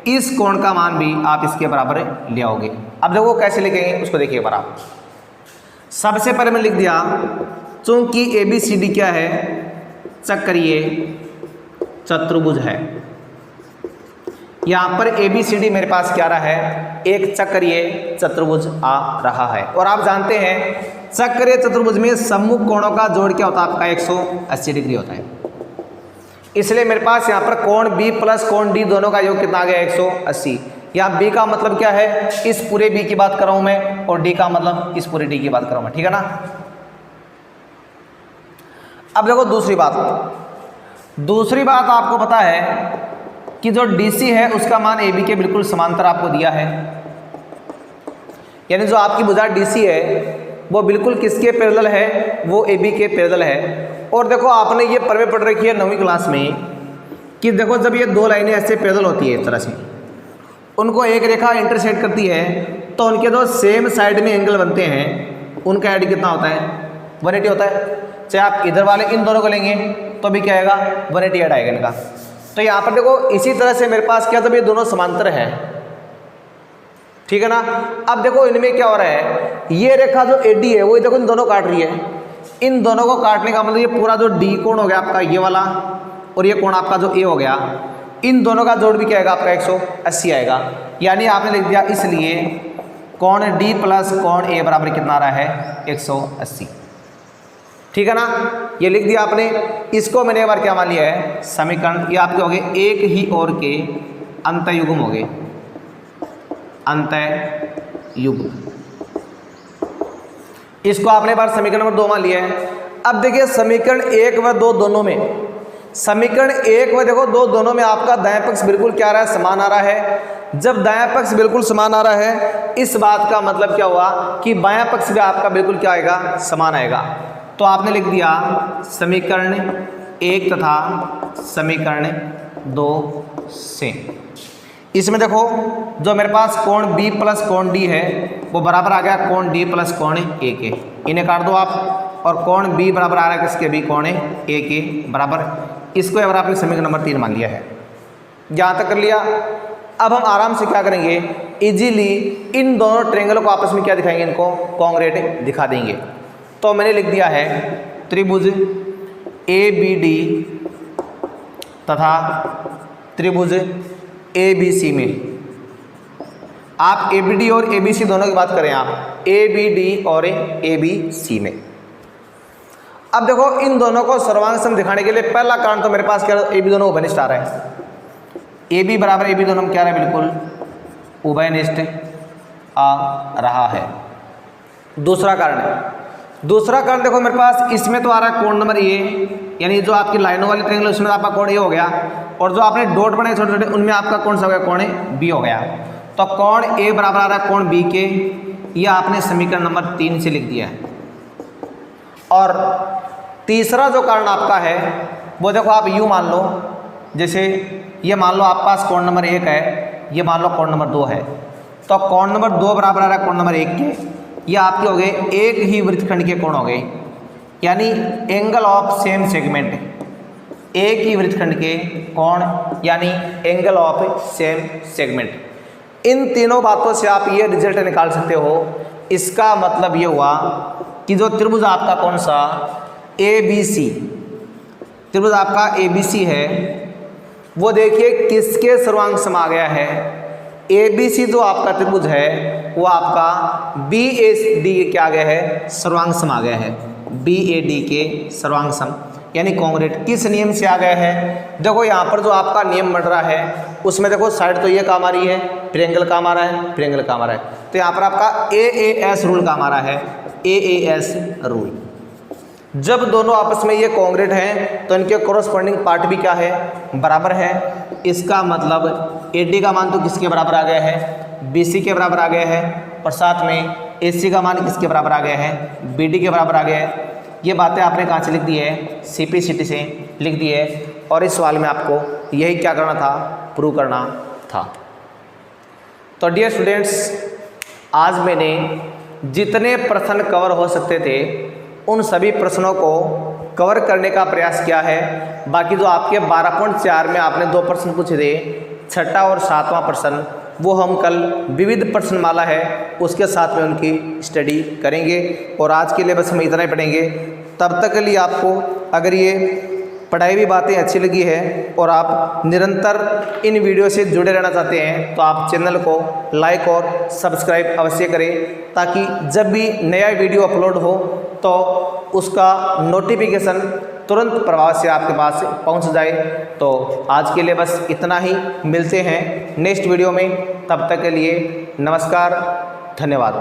इस कोण का मान भी आप इसके बराबर ले आओगे। अब देखो कैसे लिखेंगे उसको देखिए बराबर। सबसे पहले मैं लिख दिया चूंकि ABCD क्या है, चक्रीय चतुर्भुज है। यहाँ पर ABCD मेरे पास क्या रहा है, एक चक्रीय चतुर्भुज आ रहा है। और आप जानते हैं चक्रीय चतुर्भुज में सम्मुख कोणों का जोड़ क्या होता है, आपका 180 डिग्री होता है। इसलिए मेरे पास यहाँ पर कोण B प्लस कोण D दोनों का योग कितना आ गया, 180। यहाँ B का मतलब क्या है, इस पूरे B की बात कर रहा हूं मैं, और D का मतलब इस पूरे D की बात कर रहा हूं मैं, ठीक है ना। अब देखो दूसरी बात आपको पता है कि जो DC है उसका मान AB के बिल्कुल समांतर आपको दिया है। यानी जो आपकी भुजा DC है वो बिल्कुल किसके पैरेलल है, वो AB के पैरेलल है। और देखो आपने ये प्रमेय पढ़ रखी है 9वीं क्लास में कि देखो जब ये दो लाइनें ऐसे पैरेलल होती है इस तरह से, उनको एक रेखा इंटरसेक्ट करती है तो उनके जो सेम साइड में एंगल बनते हैं उनका एड कितना होता है, 180 होता है। चाहे आप इधर वाले इन दोनों को लेंगे तो भी क्या आएगा, 180 ऐड आएगा इनका। तो यहाँ पर देखो इसी तरह से मेरे पास क्या, जब ये दोनों समांतर है, ठीक है ना। अब देखो इनमें क्या हो रहा है, ये रेखा जो AD है वो देखो इन दोनों काट रही है। इन दोनों को काटने का मतलब ये पूरा जो D कोण हो गया आपका ये वाला, और ये कोण आपका जो A हो गया, इन दोनों का जोड़ भी क्या आएगा आपका 180 आएगा। यानी आपने लिख दिया इसलिए कोण D प्लस कोण A बराबर कितना आ रहा है, 180, ठीक है ना। ये लिख दिया आपने। इसको मैंने एक बार क्या मान लिया है, समीकरण। ये आपके हो गए एक ही और के अंतयुग्म हो गए, अंतयुग्म। इसको आपने बार समीकरण नंबर 2 मान लिया है। अब देखिए समीकरण 1 व 2 दोनों में, समीकरण 1 व देखो 2 दोनों में आपका दायां पक्ष बिल्कुल क्या आ रहा है, समान आ रहा है। जब दायां पक्ष बिल्कुल समान आ रहा है, इस बात का मतलब क्या हुआ कि बायां पक्ष भी आपका बिल्कुल क्या आएगा, समान आएगा। तो आपने लिख दिया समीकरण 1 तथा समीकरण 2 से। इसमें देखो जो मेरे पास कोण B प्लस कोण D है वो बराबर आ गया कोण D प्लस कोण A के, इन्हें काट दो आप। और कोण B बराबर आ रहा है किसके, भी कोण A के बराबर। इसको अगर आपने समीकरण नंबर 3 मान लिया है, यहाँ तक कर लिया। अब हम आराम से क्या करेंगे, इजीली इन दोनों ट्रायंगलों को आपस में क्या दिखाएंगे, इनको कॉन्ग्रेट दिखा देंगे। तो मैंने लिख दिया है त्रिभुज ABD तथा त्रिभुज ABC में, आप ABD और ABC दोनों की बात करें, आप ABD और ABC में। अब देखो इन दोनों को सर्वांग सम दिखाने के लिए पहला कारण तो मेरे पास क्या, AB दोनों उभयनिष्ठ आ रहा है। AB बराबर AB दोनों में क्या रहा है, बिल्कुल उभयनिष्ठ आ रहा है। दूसरा कारण देखो मेरे पास इसमें तो आ रहा है कोण नंबर A, यानी जो आपकी लाइनों वाले ट्रायंगल उसमें आपका कोण A हो गया, और जो आपने डॉट बनाए छोटे छोटे उनमें आपका कौन सा हो गया, कोण B हो गया। तो कोण A बराबर आ रहा है कोण B के, यह आपने समीकरण नंबर 3 से लिख दिया है। और तीसरा जो कारण आपका है वो देखो आप यूँ मान लो, जैसे ये मान लो आपके पास कोण नंबर 1 है, ये मान लो कोण नंबर 2 है। तो कोण नंबर 2 बराबर आ रहा है कोण नंबर 1 के, ये आपके हो गए एक ही वृत्तखंड के कोण हो गए, यानी एंगल ऑफ सेम सेगमेंट, एक ही वृत्तखंड के कोण यानी एंगल ऑफ सेम सेगमेंट। इन तीनों बातों से आप ये रिजल्ट निकाल सकते हो। इसका मतलब ये हुआ कि जो त्रिभुज आपका कौन सा ABC, त्रिभुज आपका ABC है, वो देखिए किसके सर्वांग सम आ गया है। ABC जो आपका त्रिभुज है वो आपका BAD क्या आ गया है, सर्वांग सम आ गया है। BAD के सर्वांग सम यानी कॉन्ग्रेट किस नियम से आ गया है, देखो यहाँ पर जो आपका नियम बन रहा है उसमें देखो साइड तो ये काम आ रही है, ट्रायंगल काम आ रहा है, ट्रायंगल काम आ रहा है। तो यहाँ पर आपका AAS रूल काम आ रहा है, AAS रूल। जब दोनों आपस में ये कॉन्ग्रेट हैं तो इनके कोरस्पॉन्डिंग पार्ट भी क्या है, बराबर है। इसका मतलब AD का मान तो किसके बराबर आ गया है, BC के बराबर आ गया है, और साथ में AC का मान किसके बराबर आ गया है, BD के बराबर आ गया है। ये बातें आपने कहाँ से लिख दी है, CPCT से लिख दी है। और इस सवाल में आपको यही क्या करना था, प्रूव करना था। तो डियर स्टूडेंट्स, आज मैंने जितने प्रश्न कवर हो सकते थे उन सभी प्रश्नों को कवर करने का प्रयास किया है। बाकी जो आपके 12.4 में आपने 2 प्रश्न पूछे थे, छठा और 7वां प्रश्न, वो हम कल विविध प्रश्नमाला है उसके साथ में उनकी स्टडी करेंगे। और आज के लिए बस हम इतना ही पढ़ेंगे। तब तक के लिए आपको अगर ये पढ़ाई भी बातें अच्छी लगी है और आप निरंतर इन वीडियो से जुड़े रहना चाहते हैं तो आप चैनल को लाइक और सब्सक्राइब अवश्य करें, ताकि जब भी नया वीडियो अपलोड हो तो उसका नोटिफिकेशन तुरंत प्रभाव से आपके पास पहुंच जाए। तो आज के लिए बस इतना ही, मिलते हैं नेक्स्ट वीडियो में, तब तक के लिए नमस्कार, धन्यवाद।